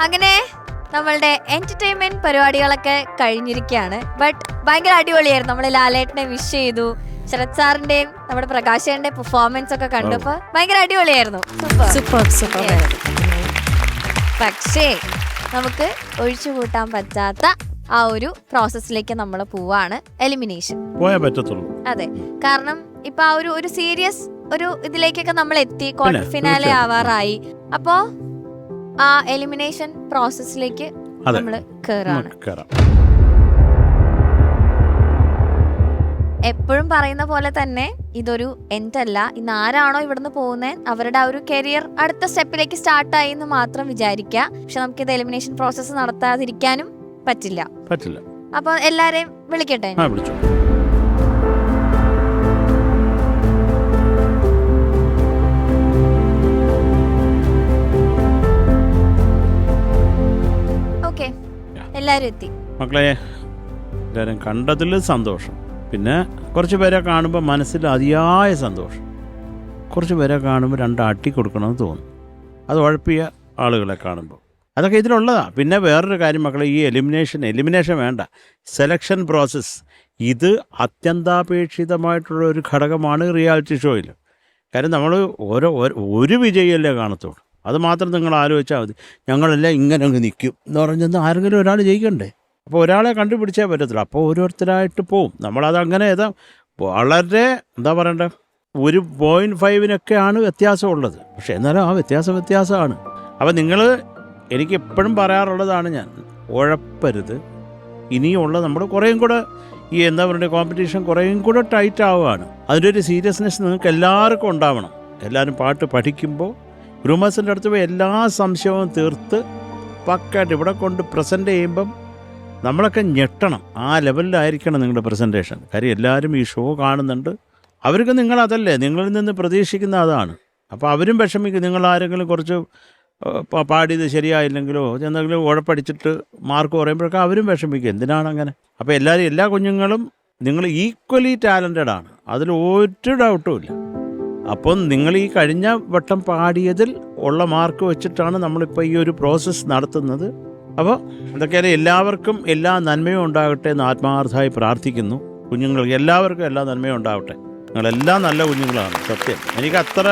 അങ്ങനെ നമ്മളുടെ എന്റർടൈൻമെന്റ് പരിപാടികളൊക്കെ കഴിഞ്ഞിരിക്കുകയാണ്. ബട്ട് ഭയങ്കര അടിപൊളിയായിരുന്നു. നമ്മള് ലാലേട്ടനെ വിഷ് ചെയ്തു, ശരത് സാറിന്റെയും നമ്മുടെ പ്രകാശന്റെ പെർഫോമൻസ് ഒക്കെ കണ്ടപ്പോ ഭയങ്കര അടിപൊളിയായിരുന്നു. സൂപ്പർ. പക്ഷേ നമുക്ക് ഒഴിച്ചുകൂട്ടാൻ പറ്റാത്ത ആ ഒരു പ്രോസസ്സിലേക്ക് നമ്മൾ പോവാണ്, എലിമിനേഷൻ. പോയാ പറ്റത്തുള്ളൂ. അതെ, കാരണം ഇപ്പൊ ആ ഒരു സീരിയസ് ഒരു ഇതിലേക്കൊക്കെ നമ്മൾ എത്തി, ക്വാർട്ടർ ഫിനാലെ ആവാറായി. അപ്പോ ആ എലിമിനേഷൻ പ്രോസസ്സിലേക്ക് നമ്മൾ കേറാണ്. എപ്പോഴും പറയുന്ന പോലെ തന്നെ ഇതൊരു എൻഡ് അല്ല. ഇന്ന് ആരാണോ ഇവിടുന്ന് പോകുന്നത് അവരുടെ ആ ഒരു കരിയർ അടുത്ത സ്റ്റെപ്പിലേക്ക് സ്റ്റാർട്ടായി എന്ന് മാത്രം വിചാരിക്കുക. പക്ഷെ നമുക്കിത് എലിമിനേഷൻ പ്രോസസ്സ് നടത്താതിരിക്കാനും പറ്റില്ല. അപ്പൊ എല്ലാരെയും വിളിക്കട്ടെ. ഓക്കെ, എല്ലാരും എത്തി. മക്കളെ, എല്ലാരും കണ്ടതിൽ സന്തോഷം. പിന്നെ കുറച്ച് പേരെ കാണുമ്പോൾ മനസ്സിൽ അതിയായ സന്തോഷം. കുറച്ച് പേരെ കാണുമ്പോൾ രണ്ടടി കൊടുക്കണമെന്ന് തോന്നും, അത് ഉഴപ്പിയ ആളുകളെ കാണുമ്പോൾ. അതൊക്കെ ഇതിലുള്ളതാണ്. പിന്നെ വേറൊരു കാര്യം മക്കളെ, ഈ എലിമിനേഷൻ വേണ്ട, സെലക്ഷൻ പ്രോസസ്സ് ഇത് അത്യന്താപേക്ഷിതമായിട്ടുള്ള ഒരു ഘടകമാണ് റിയാലിറ്റി ഷോയിൽ. കാര്യം നമ്മൾ ഒരു വിജയിയല്ലേ കാണത്തുള്ളൂ. അത് മാത്രം നിങ്ങൾ ആലോചിച്ചാൽ മതി. ഞങ്ങളെല്ലാം ഇങ്ങനെ അങ്ങ് നിൽക്കും എന്ന് പറഞ്ഞാൽ ആരെങ്കിലും ഒരാൾ ജയിക്കണ്ടേ? അപ്പോൾ ഒരാളെ കണ്ടുപിടിച്ചേ പറ്റത്തില്ല. അപ്പോൾ ഓരോരുത്തരായിട്ട് പോവും. നമ്മളതങ്ങനെ വളരെ എന്താ പറയണ്ടേ, 1.5 വ്യത്യാസമുള്ളത്. പക്ഷേ എന്നാലും ആ വ്യത്യാസമാണ്. അപ്പോൾ നിങ്ങൾ, എനിക്ക് എപ്പോഴും പറയാറുള്ളതാണ് ഞാൻ, ഉഴപ്പരുത്. ഇനിയുള്ള നമ്മൾ കുറേയും കൂടെ ഈ എന്താ പറയുക, കോമ്പറ്റീഷൻ കുറേയും കൂടെ ടൈറ്റ് ആവുകയാണ്. അതിൻ്റെ ഒരു സീരിയസ്നെസ് നിങ്ങൾക്ക് എല്ലാവർക്കും ഉണ്ടാവണം. എല്ലാവരും പാട്ട് പഠിക്കുമ്പോൾ ഗ്രൂമേഴ്സിൻ്റെ അടുത്ത് പോയി എല്ലാ സംശയവും തീർത്ത് പക്കായിട്ട് ഇവിടെ കൊണ്ട് പ്രസൻറ്റ് ചെയ്യുമ്പം നമ്മളൊക്കെ ഞെട്ടണം. ആ ലെവലിലായിരിക്കണം നിങ്ങളുടെ പ്രസൻറ്റേഷൻ. കാര്യം എല്ലാവരും ഈ ഷോ കാണുന്നുണ്ട്. അവർക്ക് നിങ്ങളതല്ലേ, നിങ്ങളിൽ നിന്ന് പ്രതീക്ഷിക്കുന്ന അതാണ്. അപ്പോൾ അവരും വിഷമിക്കും. നിങ്ങൾ ആരെങ്കിലും കുറച്ച് പാടിയത് ശരിയായില്ലെങ്കിലോ എന്തെങ്കിലും ഉഴപ്പടിച്ചിട്ട് മാർക്ക് പറയുമ്പോഴൊക്കെ അവരും വിഷമിക്കും. എന്തിനാണ് അങ്ങനെ? അപ്പോൾ എല്ലാ കുഞ്ഞുങ്ങളും നിങ്ങൾ ഈക്വലി ടാലൻറ്റഡ് ആണ്, അതിൽ ഒരു ഡൗട്ടും ഇല്ല. അപ്പം നിങ്ങൾ ഈ കഴിഞ്ഞ വട്ടം പാടിയതിൽ ഉള്ള മാർക്ക് വെച്ചിട്ടാണ് നമ്മളിപ്പോൾ ഈ ഒരു പ്രോസസ്സ് നടത്തുന്നത്. അപ്പോൾ എന്തൊക്കെയായാലും എല്ലാവർക്കും എല്ലാ നന്മയും ഉണ്ടാകട്ടെ എന്ന് ആത്മാർത്ഥമായി പ്രാർത്ഥിക്കുന്നു. കുഞ്ഞുങ്ങൾക്ക് എല്ലാവർക്കും എല്ലാ നന്മയും ഉണ്ടാവട്ടെ. നിങ്ങളെല്ലാം നല്ല കുഞ്ഞുങ്ങളാണ്, സത്യം. എനിക്ക് അത്ര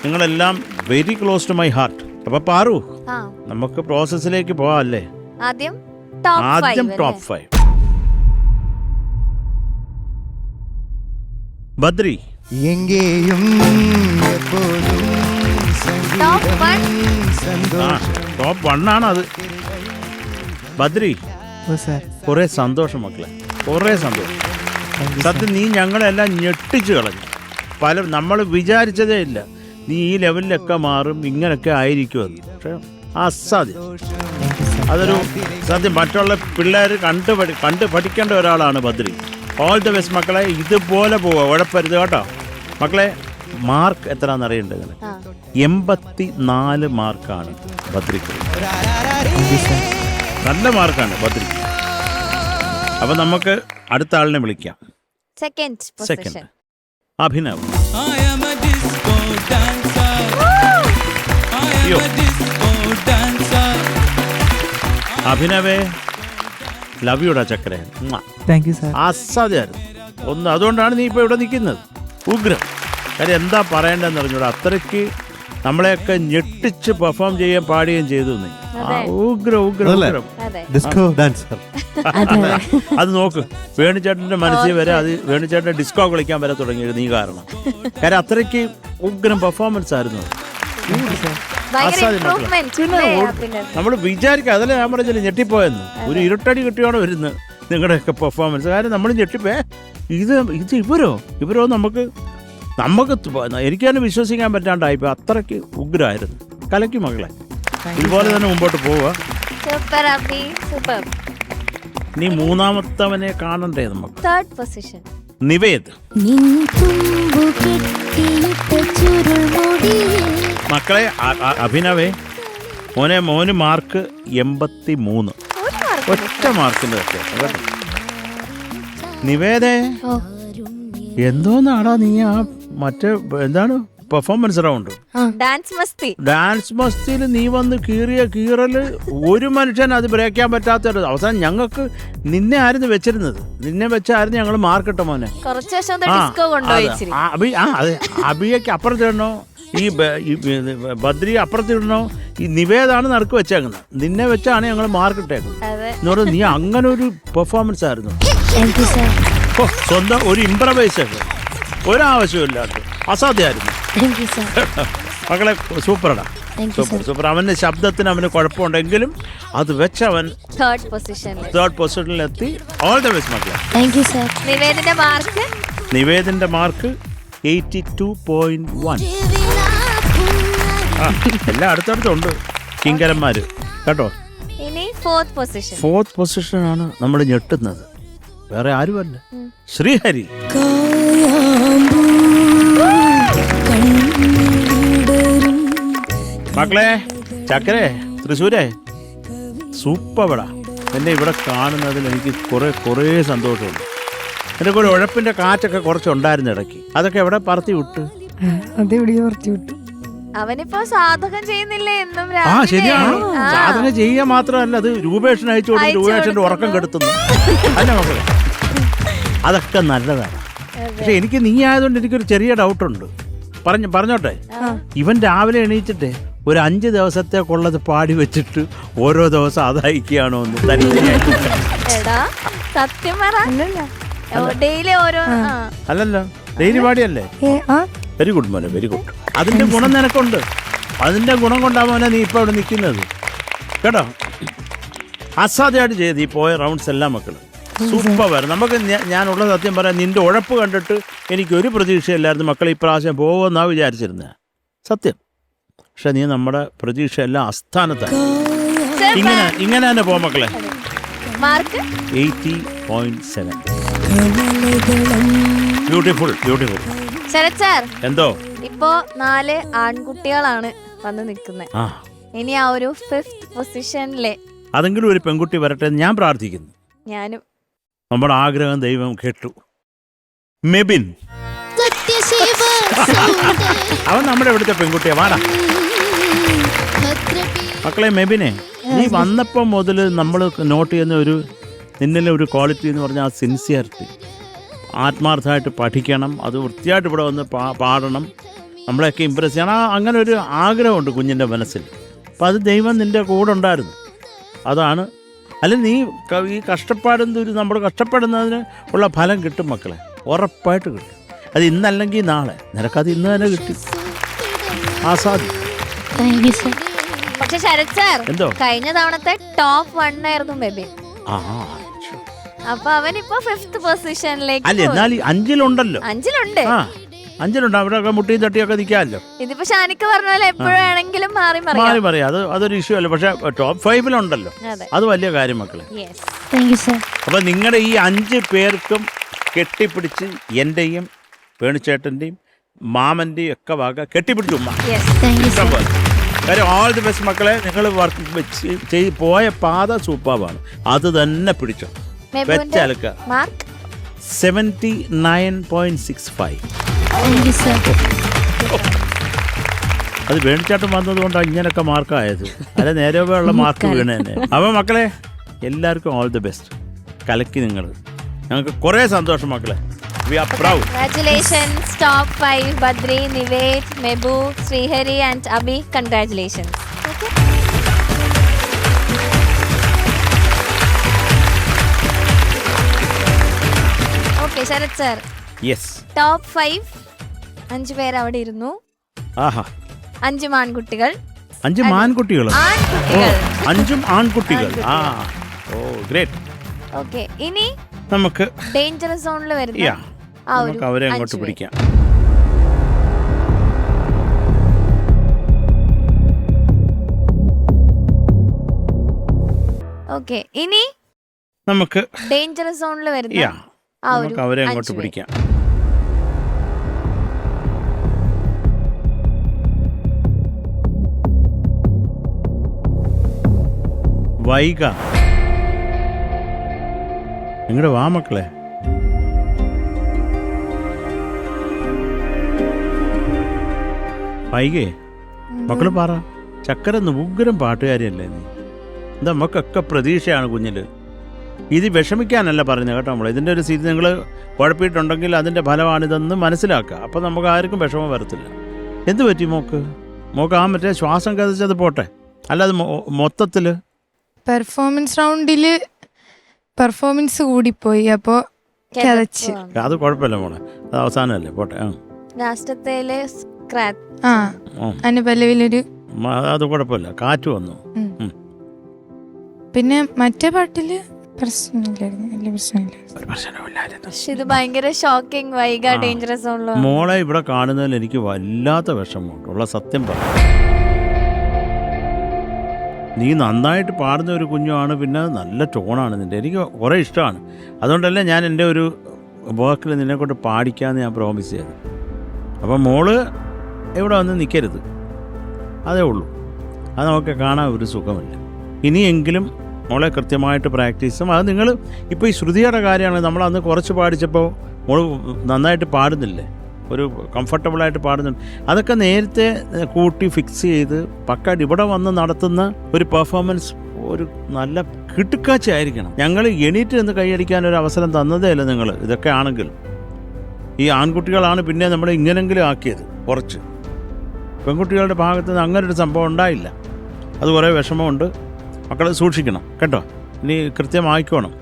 നിങ്ങളെല്ലാം very close to my heart. അപ്പോൾ പാറു, നമുക്ക് പ്രോസസ്സിലേക്ക് പോവാം അല്ലേ? ആദ്യം ടോപ്പ് 5. ബദ്രി, ടോപ്പ് 1 ആണ് അത്. ബദ്രി, കുറേ സന്തോഷം മക്കളെ, കുറേ സന്തോഷം. സത്യം, നീ ഞങ്ങളെല്ലാം ഞെട്ടിച്ചു കളഞ്ഞു. നമ്മൾ വിചാരിച്ചതേ ഇല്ല നീ ഈ ലെവലിലൊക്കെ മാറും, ഇങ്ങനെയൊക്കെ ആയിരിക്കുമെന്ന്. പക്ഷേ അസാധ്യം. അതൊരു സത്യം. മറ്റുള്ള പിള്ളേർ കണ്ട് പഠിക്കേണ്ട ഒരാളാണ് ബദ്രി. ഓൾ ദ ബെസ്റ്റ് മക്കളെ. ഇതുപോലെ പോവുക, ഉഴപ്പരുത് കേട്ടോ മക്കളെ. മാർക്ക് എത്രയാണെന്ന് അറിയേണ്ടത്? 84 മാർക്കാണ് ബദ്രിക്ക്. നല്ല മാർക്കാണ് ബദ്രിക്ക്. അപ്പൊ നമുക്ക് അടുത്ത ആളിനെ വിളിക്കാം. സെക്കൻഡ് അഭിനവ്. അഭിനവേ, ലവ് യുടാ ചക്കരെ. അസാധ്യമായിരുന്നു. അതുകൊണ്ടാണ് നീ ഇപ്പോൾ ഇവിടെ നിൽക്കുന്നത്. ഉഗ്രം. കാര്യം എന്താ പറയേണ്ടതെന്ന് അറിഞ്ഞൂടാ, അത്രയ്ക്ക് നമ്മളെയൊക്കെ ഞെട്ടിച്ച് പെർഫോം ചെയ്യാൻ പാടുകയും ചെയ്തു നീ. ഉഗ്രം. അത് നോക്ക്, വേണുചേട്ടന്റെ മനസ്സിൽ വരെ അത് വേണുചേട്ടന്റെ ഡിസ്കോ കളിക്കാൻ വരെ തുടങ്ങിയത് നീ കാരണം. കാര്യം അത്രയ്ക്ക് ഉഗ്രം പെർഫോമൻസ് ആയിരുന്നു. നമ്മൾ വിചാരിക്കുക, അതല്ലേ ഞാൻ പറഞ്ഞില്ല ഞെട്ടിപ്പോയെന്ന്. ഒരു ഇരുട്ടടി കിട്ടിയാണോ വരുന്നത് നിങ്ങളുടെയൊക്കെ പെർഫോമൻസ്. കാര്യം നമ്മൾ ഞെട്ടിപ്പോ ഇത് ഇവരോ നമുക്ക് എനിക്കതിനെ വിശ്വസിക്കാൻ പറ്റാണ്ടായിപ്പോ. അത്രയ്ക്ക് ഉഗ്രായിരുന്നു. കലക്കി മകളെ. ഇതുപോലെ തന്നെ മുമ്പോട്ട് പോവുക. ഇനി മൂന്നാമത്തവനെ കാണണ്ടേ നമുക്ക്? Third position Nived. മക്കളെ, അഭിനവേ മോന് മാർക്ക് 83. ഒറ്റ മാർക്കിന്റെ വ്യത്യാസം. നിവേദേ, എന്തോന്നാടാ നീ ആ മറ്റേ എന്താണ് പെർഫോമൻസ് റൗണ്ട്. ഡാൻസ് മസ്തിയിൽ നീ വന്ന് കീറിയ കീറല് ഒരു മനുഷ്യൻ അത് ബ്രേക്ക് ചെയ്യാൻ പറ്റാത്ത. അവസാനം ഞങ്ങൾക്ക് നിന്നെ ആയിരുന്നു വെച്ചിരുന്നത്, നിന്നെ വെച്ചായിരുന്നു ഞങ്ങൾ മാർക്കിട്ട മോനെ. അതെ, അഭിയക്ക് അപ്പുറത്തിടണോ, ഈ ബദ്രി അപ്പുറത്തിടണോ, ഈ നിവേദാണ് നറുക്ക് വെച്ചേക്കുന്നത്. നിന്നെ വെച്ചാണ് ഞങ്ങൾ മാർക്കിട്ടേക്കുന്നത് എന്ന് പറഞ്ഞാൽ നീ അങ്ങനെ ഒരു പെർഫോമൻസ് ആയിരുന്നു. സ്വന്തം ഒരു ഇംപ്രവൈസേഷൻ, ഒരാവശ്യമില്ലാത്ത അസാധ്യമായിരുന്നു. മക്കളെ സൂപ്പറാണ്, സൂപ്പർ. അവന്റെ ശബ്ദത്തിന് അവന് കുഴപ്പമുണ്ടെങ്കിലും അത് വെച്ച് അവൻ തേർഡ് പൊസിഷനിലെത്തി. ഓൾ ദ ബെസ്റ്റ് മക്കളെ. നിവേദിന്റെ മാർക്ക് 82.1. എല്ലാം അടുത്തടുത്തുണ്ട് കിങ്കരന്മാര് കേട്ടോ. ഫോർത്ത് പൊസിഷനാണ് നമ്മൾ ഞെട്ടുന്നത്, വേറെ ആരുമല്ല, ശ്രീഹരി. മക്കളെ ചക്കരെ തൃശ്ശൂരെ സൂപ്പർടാ. എന്നെ ഇവിടെ കാണുന്നതിൽ എനിക്ക് കുറേ സന്തോഷമുണ്ട്. എൻ്റെ കൂടെ ഉഴപ്പിന്റെ കാറ്റൊക്കെ കുറച്ചുണ്ടായിരുന്നു ഇടയ്ക്ക്, അതൊക്കെ എവിടെ പറത്തി വിട്ട്. അവനിപ്പോ സാധകം ചെയ്യുന്നില്ലേ എന്നും? ശരിയാണ്, സാധകം ചെയ്യുക മാത്രമല്ല, അത് രൂപേഷൻ അയച്ചു കൊടുത്ത് രൂപേഷന്റെ ഉറക്കം കെടുത്തുന്നു. അല്ല മക്കളെ, അതൊക്കെ നല്ലതാണ്. പക്ഷെ എനിക്ക് നീ ആയതുകൊണ്ട് എനിക്കൊരു ചെറിയ ഡൗട്ടുണ്ട്. പറഞ്ഞോട്ടെ. ഇവൻ രാവിലെ എണീച്ചിട്ട് ഒരു 5 ദിവസത്തേക്കുള്ളത് പാടി വെച്ചിട്ട് ഓരോ ദിവസം അതയക്കുകയാണോ എന്ന് അല്ലല്ലോ, ഡെയിലി പാടിയല്ലേ? വെരി ഗുഡ് മോനെ, വെരി ഗുഡ്. അതിന്റെ ഗുണം നിനക്കുണ്ട്, അതിന്റെ ഗുണം കൊണ്ടാവുമോനെ നീ ഇപ്പൊ അവിടെ നിൽക്കുന്നത് കേട്ടോ. അസാധ്യമായിട്ട് ചെയ്ത് ഈ പോയ റൗണ്ട്സ് എല്ലാം മക്കള് സൂപ്പർ വരും. നമുക്ക് ഞാനുള്ള സത്യം പറയാം, നിന്റെ ഉഴപ്പ് കണ്ടിട്ട് എനിക്കൊരു പ്രതീക്ഷയില്ലായിരുന്നു മക്കളെ ഇപ്രാവശ്യം പോകുമെന്നാണ് വിചാരിച്ചിരുന്നത്, സത്യം. പക്ഷെ നീ നമ്മുടെ പ്രതീക്ഷ എല്ലാം അസ്ഥാനത്താണ്. ഇങ്ങനെ തന്നെ പോ മക്കളെ. 80.7. ബ്യൂട്ടിഫുൾ. ശരത് സാർ, എന്തോ ഇപ്പോ 4 ആൺകുട്ടികളാണ് വന്ന് നിൽക്കുന്നത്. ഇനി ആ ഒരു 5th പൊസിഷനിലെ അതെങ്കിലും ഒരു പെൺകുട്ടി വരട്ടെ ഞാൻ പ്രാർത്ഥിക്കുന്നു. ഞാനും. നമ്മുടെ ആഗ്രഹം ദൈവം കേട്ടു. മെബിൻ, അവൻ നമ്മുടെ ഇവിടുത്തെ പെൺകുട്ടിയാ. വാടാ മക്കളെ. മെബിനെ, നീ വന്നപ്പോൾ മുതൽ നമ്മൾ നോട്ട് ചെയ്യുന്ന നിന്നിലെ ഒരു ക്വാളിറ്റി എന്ന് പറഞ്ഞാൽ ആ സിൻസിയറിറ്റി. ആത്മാർത്ഥമായിട്ട് പഠിക്കണം, അത് വൃത്തിയായിട്ട് ഇവിടെ വന്ന് പാടണം, നമ്മളെയൊക്കെ ഇമ്പ്രസ് ചെയ്യണം. അങ്ങനെ ഒരു ആഗ്രഹമുണ്ട് കുഞ്ഞിൻ്റെ മനസ്സിൽ. അപ്പം അത് ദൈവം നിൻ്റെ കൂടെ ഉണ്ടായിരുന്നു. അതാണ്. അല്ലെങ്കിൽ നീ ഈ നമ്മൾ കഷ്ടപ്പെടുന്നതിന് ഉള്ള ഫലം കിട്ടും മക്കളെ, ഉറപ്പായിട്ട് കിട്ടും. അത് ഇന്നല്ലെങ്കിൽ നാളെ, നിനക്കത് ഇന്ന് തന്നെ കിട്ടും. ആസാദി. പക്ഷെ ശരത് സാർ, കഴിഞ്ഞ തവണത്തെ ടോപ്പ് 1 ആയിരുന്നു മെബിൻ. അപ്പൊ അവനിപ്പോ 5th പൊസിഷനിലേക്ക്. അല്ല, എന്നാൽ 5-ലുണ്ടല്ലോ. 5-ലുണ്ട്. 5-ലുണ്ട്. അവിടെ മുട്ടിയും തട്ടിയൊക്കെ നിൽക്കാമല്ലോ. ഇതിപ്പോ ഷാനിക്ക് പറഞ്ഞാൽ എപ്പോഴാണെങ്കിലും മാറി പറയാം. അതൊരു ഇഷ്യൂ അല്ല. പക്ഷെ ടോപ്പ് 5-ലുണ്ടല്ലോ, അത് വലിയ കാര്യം മക്കളെ. അപ്പൊ നിങ്ങളുടെ ഈ 5 പേർക്കും കെട്ടിപ്പിടിച്ച് എന്റെയും വേണുചേട്ടന്റെയും മാമന്റെയും ഒക്കെ വക കെട്ടിപ്പിടിച്ചു ഉമ്മ. കാര്യം ഓൾ ദി ബെസ്റ്റ് മക്കളെ. നിങ്ങൾ വർക്ക് പോയ പാത സൂപ്പറാണ്, അത് തന്നെ പിടിച്ചോ. വെച്ചലക്ക 79.65. അത് വേണിച്ചാട്ടം വന്നതുകൊണ്ടാണ് ഇങ്ങനൊക്കെ മാർക്കായത്, അല്ല നേരെ ഉള്ള മാർക്ക് വീണേനെ. അപ്പം മക്കളെ എല്ലാവർക്കും ഓൾ ദി ബെസ്റ്റ്. കലക്കി നിങ്ങൾ, ഞങ്ങൾക്ക് കുറേ സന്തോഷം മക്കളെ. We are proud. Congratulations, top 5, Badri, Nived, Mebu, Srihari and Abhi. Congratulations. Okay, Sharat sir. Yes. Top 5, 5 പേര് അവിടെ ഇരുന്നു. ആഹാ. 5 ആൺകുട്ടികൾ. 5 മാൻകുട്ടികൾ. 5 ആൺകുട്ടികൾ. ഓ ഗ്രേറ്റ്. ഓക്കെ, ഇനി നമുക്ക് ഡേഞ്ചർ സോണിൽ വരുന്ന നമുക്ക് അവരെ അങ്ങോട്ട് പിടിക്കാം. ഓക്കെ, ഇനി നമുക്ക് ഡേഞ്ചർ സോണിൽ വരുന്ന നമുക്ക് അവരെ അങ്ങോട്ട് പിടിക്കാം. വൈക, നിങ്ങളുടെ വാ മക്കളെ. വൈകേ മക്കള് പറ, ചക്കര ഉഗ്രം പാട്ടുകാരിയല്ലേ നീ? എന്താ നമുക്കൊക്കെ പ്രതീക്ഷയാണ് കുഞ്ഞിൽ. ഇത് വിഷമിക്കാനല്ല പറയുന്നത് കേട്ടോ. നമ്മൾ ഇതിൻ്റെ ഒരു സ്ഥിതി നിങ്ങൾ കുഴപ്പമിട്ടുണ്ടെങ്കിൽ അതിൻ്റെ ഫലമാണിതെന്ന് മനസ്സിലാക്കുക. അപ്പോൾ നമുക്ക് ആർക്കും വിഷമം വരത്തില്ല. എന്ത് പറ്റി മോക്ക്? മോക്ക് ആ മറ്റേ ശ്വാസം കഥച്ചത് പോട്ടെ, അല്ലാതെ മൊത്തത്തിൽ പെർഫോമൻസ് റൗണ്ടിൽ പെർഫോമൻസ് കൂടിപ്പോയി, അപ്പോൾ കഥച്ച്. അത് കുഴപ്പമില്ല മോളെ, അത് അവസാനമല്ലേ, പോട്ടെ. ലാസ്റ്റത്തേല് ആ അനുപല്ലവിലൊരു അത് കുഴപ്പമില്ല, കാറ്റ് വന്നു. പിന്നെ മറ്റേ പാട്ടില് പ്രശ്നമില്ലായിരുന്നു, വലിയ പ്രശ്നമില്ലായിരുന്നു. പക്ഷെ ഇത് ഭയങ്കര ഷോക്കിംഗ്. വൈഗ ഡേഞ്ചറസ് സോണിലോ മോളെ ഇവിടെ കാണുന്നതിൽ എനിക്ക് വല്ലാത്ത വിഷമമുണ്ട്, ഉള്ള സത്യം പറഞ്ഞു. നീ നന്നായിട്ട് പാടുന്ന ഒരു കുഞ്ഞുമാണ്, പിന്നെ നല്ല ടോണാണ് നിൻ്റെ, എനിക്ക് കുറേ ഇഷ്ടമാണ്. അതുകൊണ്ടല്ലേ ഞാൻ എൻ്റെ ഒരു വർക്കിൽ നിന്നെക്കൊണ്ട് പാടിക്കാമെന്ന് ഞാൻ പ്രോമിസ് ചെയ്തു. അപ്പം മോള് ഇവിടെ വന്ന് നിൽക്കരുത്, അതേ ഉള്ളൂ. അത് നമുക്ക് കാണാൻ ഒരു സുഖമില്ല. ഇനിയെങ്കിലും മോളെ കൃത്യമായിട്ട് പ്രാക്ടീസും, അത് നിങ്ങൾ ഇപ്പോൾ ഈ ശ്രുതിയുടെ കാര്യമാണ്. നമ്മളന്ന് കുറച്ച് പാടിച്ചപ്പോൾ മോള് നന്നായിട്ട് പാടുന്നില്ലേ, ഒരു കംഫർട്ടബിളായിട്ട് പാടുന്നുണ്ട്. അതൊക്കെ നേരത്തെ കൂട്ടി ഫിക്സ് ചെയ്ത് പക്കായിട്ട് ഇവിടെ വന്ന് നടത്തുന്ന ഒരു പെർഫോമൻസ് ഒരു നല്ല കിട്ടുക്കാച്ചായിരിക്കണം. ഞങ്ങൾ എണീറ്റ് നിന്ന് കൈയടിക്കാനൊരു അവസരം തന്നതേ അല്ല നിങ്ങൾ. ഇതൊക്കെ ആണെങ്കിൽ ഈ ആൺകുട്ടികളാണ് പിന്നെ നമ്മൾ ഇങ്ങനെങ്കിലും ആക്കിയത്. കുറച്ച് പെൺകുട്ടികളുടെ ഭാഗത്ത് നിന്ന് അങ്ങനെ ഒരു സംഭവം ഉണ്ടായില്ല. അത് കുറേ വിഷമമുണ്ട്. മക്കൾ സൂക്ഷിക്കണം കേട്ടോ, ഇനി കൃത്യമായിക്കോണം.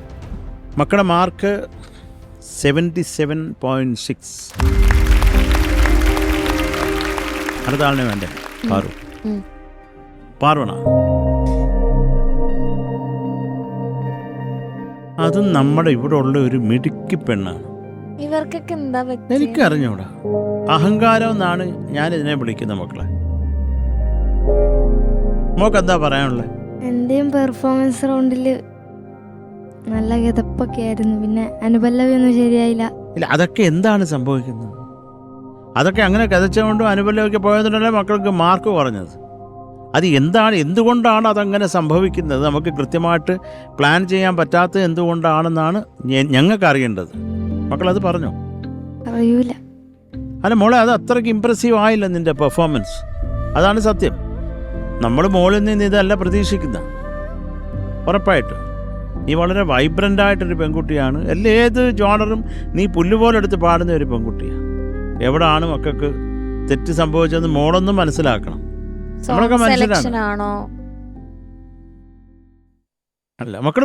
മക്കളുടെ മാർക്ക് 77.6. അടുത്ത ആളിനെ വേണ്ടേ? പാറു. പാർവണ. അതും നമ്മുടെ ഇവിടെ ഉള്ള ഒരു മിടുക്കി പെണ്ണാണ്. ഇവർക്കൊക്കെ എന്താ എനിക്കറിഞ്ഞൂടാ, അഹങ്കാരം എന്നാണ് ഞാൻ ഇതിനെ വിളിക്കുന്ന മക്കളെ. മോക്ക് എന്താ പറയാനുള്ളത്? എന്റെയും പെർഫോമൻസ് റൗണ്ടിൽ നല്ല കിതപ്പൊക്കെ ആയിരുന്നു, പിന്നെ അനുപല്ലവിയൊന്നും ശരിയായില്ല. ഇല്ല, അതൊക്കെ എന്താണ് സംഭവിക്കുന്നത്? അതൊക്കെ അങ്ങനെ കഥച്ചുകൊണ്ടും അനുപല്ലവൊക്കെ പോയതുകൊണ്ടല്ലേ മക്കൾക്ക് മാർക്ക് കുറഞ്ഞത്. അത് എന്താണ്, എന്തുകൊണ്ടാണ് അതങ്ങനെ സംഭവിക്കുന്നത്? നമുക്ക് കൃത്യമായിട്ട് പ്ലാൻ ചെയ്യാൻ പറ്റാത്തത് എന്തുകൊണ്ടാണെന്നാണ് ഞങ്ങൾക്ക് അറിയേണ്ടത്. മക്കളത് പറഞ്ഞോ? അറിയൂല. അല്ല മോളെ, അത് അത്രയ്ക്ക് ഇമ്പ്രസീവ് ആയില്ല നിൻ്റെ പെർഫോമൻസ്, അതാണ് സത്യം. നമ്മൾ മോളിൽ നിന്ന് ഇതല്ല പ്രതീക്ഷിക്കുന്ന. ഉറപ്പായിട്ട് നീ വളരെ വൈബ്രൻ്റായിട്ടൊരു പെൺകുട്ടിയാണ്. ഏത് ജോണറും നീ പുല്ലുപോലെ എടുത്ത് പാടുന്ന ഒരു പെൺകുട്ടിയാണ്. എവിടാണ് മക്കൾക്ക് തെറ്റ് സംഭവിച്ചതെന്ന് മോളൊന്നും മനസ്സിലാക്കണം. നമ്മളൊക്കെ മനസ്സിലാണോ? അല്ല മക്കൾ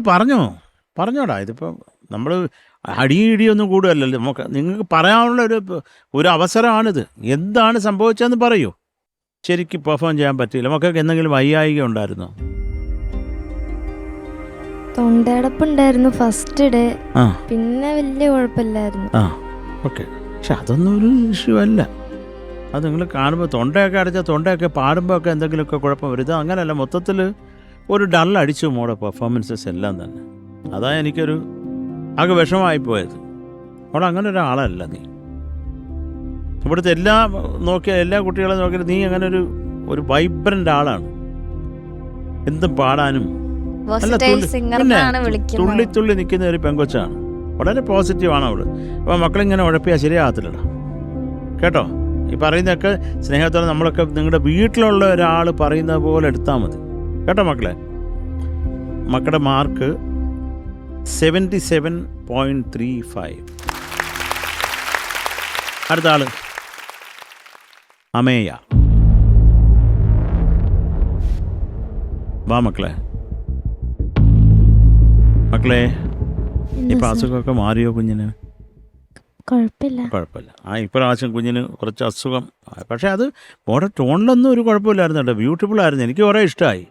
പറഞ്ഞോടാ. ഇതിപ്പോൾ നമ്മൾ അടിയിടിയൊന്നും കൂടുകയല്ലല്ലോ. നിങ്ങൾക്ക് പറയാനുള്ള ഒരു അവസരമാണിത്. എന്താണ് സംഭവിച്ചതെന്ന് പറയൂ. ശരിക്കും പെർഫോം ചെയ്യാൻ പറ്റിയില്ല. മക്കൾക്ക് എന്തെങ്കിലും വയ്യായിക ഉണ്ടായിരുന്നോ? തൊണ്ടയടപ്പുണ്ടായിരുന്നു ഫസ്റ്റ് ഡേ, പിന്നെ വലിയ കുഴപ്പമില്ലായിരുന്നു. ഓക്കെ. പക്ഷെ അതൊന്നും ഒരു ഇഷ്യൂ അല്ല. അത് നിങ്ങൾ കാണുമ്പോൾ തൊണ്ടയൊക്കെ അടച്ചാൽ തൊണ്ടയൊക്കെ പാടുമ്പോൾ ഒക്കെ എന്തെങ്കിലുമൊക്കെ കുഴപ്പം വരും. ഇത് അങ്ങനെയല്ല, മൊത്തത്തിൽ ഒരു ഡൾ അടിച്ചു മോടെ പെർഫോമൻസസ് എല്ലാം തന്നെ. അതാ എനിക്കൊരു ആകെ വിഷമമായി പോയത്. അവിടെ അങ്ങനെ ഒരാളല്ല നീ. ഇവിടുത്തെ എല്ലാ കുട്ടികളെ നോക്കിയാൽ നീ അങ്ങനെ ഒരു വൈബ്രൻ്റ് ആളാണ്. എന്തും പാടാനും തുള്ളി തുള്ളി നിൽക്കുന്ന ഒരു പെങ്കൊച്ചാണ്. വളരെ പോസിറ്റീവാണ് അവള്. അപ്പോൾ മക്കളിങ്ങനെ ഉഴപ്പിയാൽ ശരിയാകത്തില്ലടാ കേട്ടോ. ഈ പറയുന്നതൊക്കെ സ്നേഹത്തോടെ നമ്മളൊക്കെ നിങ്ങളുടെ വീട്ടിലുള്ള ഒരാൾ പറയുന്നത് പോലെ എടുത്താൽ മതി കേട്ടോ മക്കളെ. മക്കളുടെ മാർക്ക് 77.35. അടുത്ത ആള് അമേയ. വാ മക്കളെ. ഇപ്പം അസുഖമൊക്കെ മാറിയോ കുഞ്ഞിന്? കുഴപ്പമില്ല. ഇപ്രാവശ്യം കുഞ്ഞിന് കുറച്ച് അസുഖം, പക്ഷെ അത് മോടെ ടോണിലൊന്നും ഒരു കുഴപ്പമില്ലായിരുന്നു കേട്ടോ. ബ്യൂട്ടിഫുൾ ആയിരുന്നു, എനിക്ക് കുറേ ഇഷ്ടമായി.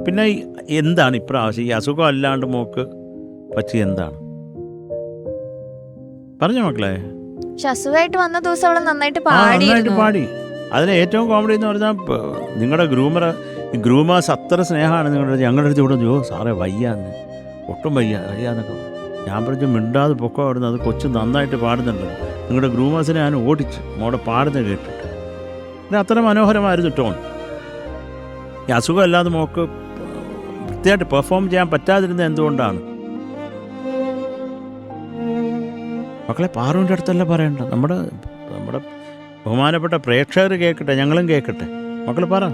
പിന്നെ എന്താണ് ഇപ്രാവശ്യം ഈ അസുഖം അല്ലാണ്ട് മോക്ക് പറ്റി എന്താണ് പറഞ്ഞോ മക്കളെ? അസുഖമായിട്ട് വന്ന ദിവസം അവള് നന്നായിട്ട് പാടി. അതിന് ഏറ്റവും കോമഡി എന്ന് പറഞ്ഞാൽ നിങ്ങളുടെ ഗ്രൂമേഴ്സ് അത്ര സ്നേഹമാണ് നിങ്ങളുടെ. ഞങ്ങളുടെ അടുത്ത് ഇവിടെ സാറേ വയ്യാന്ന്, ഒട്ടും വയ്യാന്നൊക്കെ. ഞാൻ പറഞ്ഞു മിണ്ടാതെ പൊക്കം അവിടുന്ന്, അത് കൊച്ചു നന്നായിട്ട് പാടുന്നുണ്ട്. നിങ്ങളുടെ ഗ്രൂമേഴ്സിനെ ഞാൻ ഓടിച്ച് മോടെ പാടുന്നത് കേട്ടിട്ട്. പിന്നെ അത്ര മനോഹരമായിരുന്നു ടോൺ. ഈ അസുഖമല്ലാതെ മോക്ക് വൃത്തിയായിട്ട് പെർഫോം ചെയ്യാൻ പറ്റാതിരുന്നത് എന്തുകൊണ്ടാണ്? മക്കളെ പാറുവിൻ്റെ അടുത്തല്ല പറയണ്ട, നമ്മുടെ ബഹുമാനപ്പെട്ട പ്രേക്ഷകർ കേൾക്കട്ടെ, ഞങ്ങളും കേൾക്കട്ടെ. മക്കൾ പറ,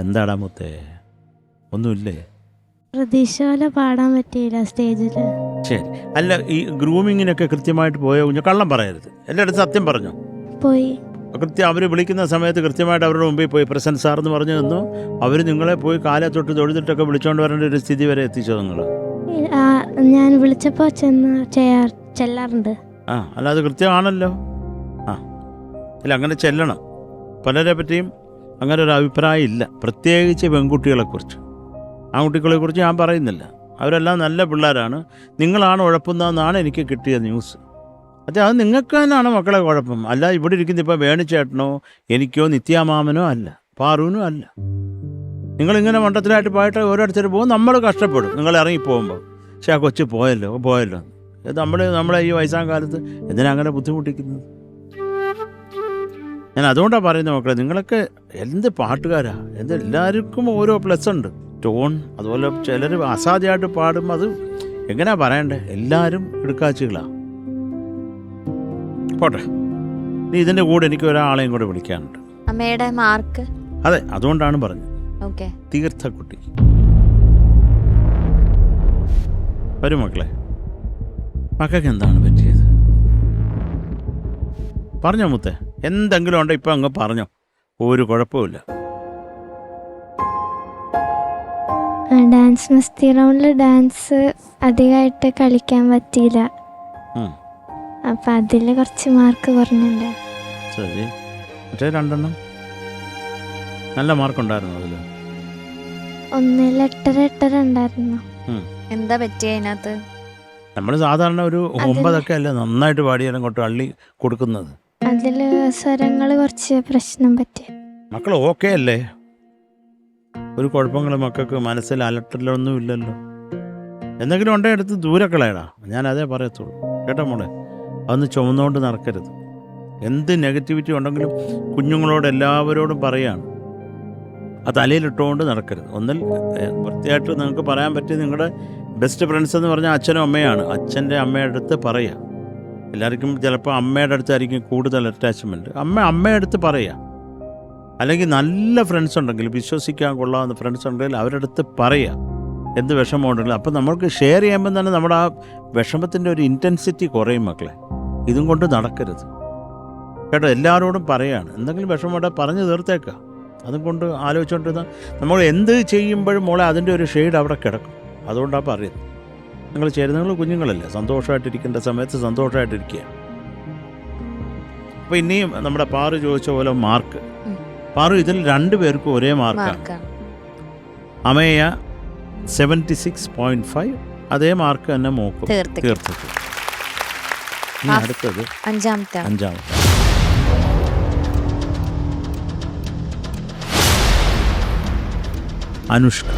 എന്താടാ മുത്തേ? ഒന്നുമില്ലേ? പ്രതീക്ഷ പോലെ പാടാൻ പറ്റിയില്ല സ്റ്റേജിൽ. ശരി. അല്ല, ഈ ഗ്രൂമിങ്ങിനൊക്കെ കൃത്യമായിട്ട് പോയോ കുഞ്ഞു? കള്ളം പറയരുത്, എല്ലായിടത്തും സത്യം പറഞ്ഞു. പോയി. കൃത്യം അവർ വിളിക്കുന്ന സമയത്ത് കൃത്യമായിട്ട് അവരുടെ മുമ്പിൽ പോയി പ്രസന്റ് സാർ എന്ന് പറഞ്ഞു തന്നു. അവർ നിങ്ങളെ പോയി കാലെ തൊട്ട് തൊഴുതിട്ടൊക്കെ വിളിച്ചുകൊണ്ട് വരേണ്ട ഒരു സ്ഥിതി വരെ എത്തിച്ചോ നിങ്ങൾ? ഞാൻ വിളിച്ചപ്പോൾ ചെല്ലാറുണ്ട്. അല്ല, അത് കൃത്യമാണല്ലോ. അല്ല, അങ്ങനെ ചെല്ലണം. പലരെ പറ്റിയും അങ്ങനെ ഒരു അഭിപ്രായം ഇല്ല, പ്രത്യേകിച്ച് പെൺകുട്ടികളെക്കുറിച്ച്. ആൺകുട്ടികളെക്കുറിച്ച് ഞാൻ പറയുന്നില്ല, അവരെല്ലാം നല്ല പിള്ളേരാണ്. നിങ്ങളാണ് ഉഴപ്പുന്നതെന്നാണ് എനിക്ക് കിട്ടിയ ന്യൂസ്. അത് നിങ്ങൾക്ക് തന്നെയാണ് മക്കളെ കുഴപ്പം. അല്ല, ഇവിടെ ഇരിക്കുന്ന ഇപ്പോൾ വേണിച്ചേട്ടനോ എനിക്കോ നിത്യാമാമനോ അല്ല, പാറുവിനോ അല്ല. നിങ്ങളിങ്ങനെ മണ്ടത്തിലായിട്ട് പോയിട്ട് ഓരോരുത്തർ പോകും, നമ്മൾ കഷ്ടപ്പെടും. നിങ്ങൾ ഇറങ്ങിപ്പോകുമ്പോൾ പക്ഷേ ആ കൊച്ചു പോയല്ലോ. നമ്മളെ ഈ വയസ്സാം കാലത്ത് എന്തിനാ അങ്ങനെ ബുദ്ധിമുട്ടിക്കുന്നത്? ഞാൻ അതുകൊണ്ടാണ് പറയുന്നത് മക്കളെ, നിങ്ങളൊക്കെ എന്ത് പാട്ടുകാരാ, എല്ലാവർക്കും ഓരോ പ്ലസ് ഉണ്ട്. ടോൺ, അതുപോലെ ചിലർ അസാധ്യമായിട്ട് പാടും. അത് എങ്ങനെയാ പറയണ്ടേ? എല്ലാവരും എടുക്കാച്ചുകളാണ്. പോട്ടെ, ഇനി ഇതിൻ്റെ കൂടെ എനിക്ക് ഒരാളെയും കൂടെ വിളിക്കാനുണ്ട്. അമ്മയുടെ മാർക്ക്. അതെ, അതുകൊണ്ടാണ് പറഞ്ഞത്. ഓക്കെ, തീർത്ഥക്കുട്ടി വരും. മക്കൾക്ക് എന്താണ് പറ്റിയത്? പറഞ്ഞോ മുത്തേ, എന്തെങ്കിലും ഉണ്ടോ ഇപ്പം അങ്ങ് പറഞ്ഞോ, ഒരു കുഴപ്പമില്ല. ഡാൻസ് മസ്തി റൗണ്ടിൽ ഡാൻസ് അധികമായിട്ട് കളിക്കാൻ പറ്റിയില്ല. അപ്പം അതിൽ കുറച്ച് മാർക്ക് കുറഞ്ഞില്ല. ശരി. മറ്റേ രണ്ടെണ്ണം നല്ല മാർക്കുണ്ടായിരുന്നു. അതിൽ 1 8 ഉണ്ടായിരുന്നു. എന്താ പറ്റിയ അതിനകത്ത്? നമ്മൾ സാധാരണ ഒരു 9 അല്ലേ നന്നായിട്ട് പാടിയാലും കൊണ്ട് അള്ളി കൊടുക്കുന്നത്. അതിൽ സ്വരങ്ങൾ കുറച്ച് പ്രശ്നം പറ്റി. മക്കൾ ഓക്കെ അല്ലേ? ഒരു കുഴപ്പങ്ങളും മക്കൾക്ക് മനസ്സിൽ അലട്ടലൊന്നും ഇല്ലല്ലോ. എന്തെങ്കിലും ഉണ്ടേ എടുത്ത് ദൂരെ കളയടാ, ഞാൻ അതേ പറയത്തുള്ളൂ. കേട്ടോ മോളെ, അതൊന്ന് ചുമന്നുകൊണ്ട് നടക്കരുത്. എന്ത് നെഗറ്റിവിറ്റി ഉണ്ടെങ്കിലും കുഞ്ഞുങ്ങളോട് എല്ലാവരോടും പറയാണ്, ആ തലയിലിട്ടുകൊണ്ട് നടക്കരുത്. ഒന്നിൽ വൃത്തിയായിട്ട് നിങ്ങൾക്ക് പറയാൻ പറ്റിയ നിങ്ങളുടെ ബെസ്റ്റ് ഫ്രണ്ട്സ് എന്ന് പറഞ്ഞാൽ അച്ഛനും അമ്മയാണ്. അച്ഛൻ്റെ അമ്മയുടെ അടുത്ത് പറയുക. എല്ലാവർക്കും ചിലപ്പോൾ അമ്മയുടെ അടുത്തായിരിക്കും കൂടുതൽ അറ്റാച്ച്മെൻറ്റ്. അമ്മയുടെ അടുത്ത് പറയുക. അല്ലെങ്കിൽ നല്ല ഫ്രണ്ട്സ് ഉണ്ടെങ്കിൽ, വിശ്വസിക്കാൻ കൊള്ളാവുന്ന ഫ്രണ്ട്സ് ഉണ്ടെങ്കിൽ അവരുടെ അടുത്ത് പറയുക എന്ത് വിഷമമുണ്ടെങ്കിലും. അപ്പം നമ്മൾക്ക് ഷെയർ ചെയ്യുമ്പം തന്നെ നമ്മുടെ ആ വിഷമത്തിൻ്റെ ഒരു ഇൻറ്റൻസിറ്റി കുറയും മക്കളെ. ഇതും കൊണ്ട് നടക്കരുത് കേട്ടോ. എല്ലാവരോടും പറയുകയാണ്, എന്തെങ്കിലും വിഷമമുണ്ടെങ്കിൽ പറഞ്ഞു തീർത്തേക്കാം. അതും കൊണ്ട് ആലോചിച്ചുകൊണ്ടിരുന്ന നമ്മൾ എന്ത് ചെയ്യുമ്പോഴും മോളെ അതിൻ്റെ ഒരു ഷെയ്ഡ് അവിടെ കിടക്കും. അതുകൊണ്ടാണ് പറയുന്നത്. നിങ്ങൾ ചേരുന്ന കുഞ്ഞുങ്ങളല്ലേ, സന്തോഷമായിട്ടിരിക്കേണ്ട സമയത്ത് സന്തോഷമായിട്ടിരിക്കുക. അപ്പോൾ ഇനിയും നമ്മുടെ പാറു ചോദിച്ച പോലെ മാർക്ക്. പാറു, ഇതിൽ 2 പേർക്കും ഒരേ മാർക്കാണ്. അമേയ 76.5, അതേ മാർക്ക് തന്നെ മോക്കും തീർത്തിട്ട്. ഇനി അടുത്തത് 5-ാമത്തെ അനുഷ്ക.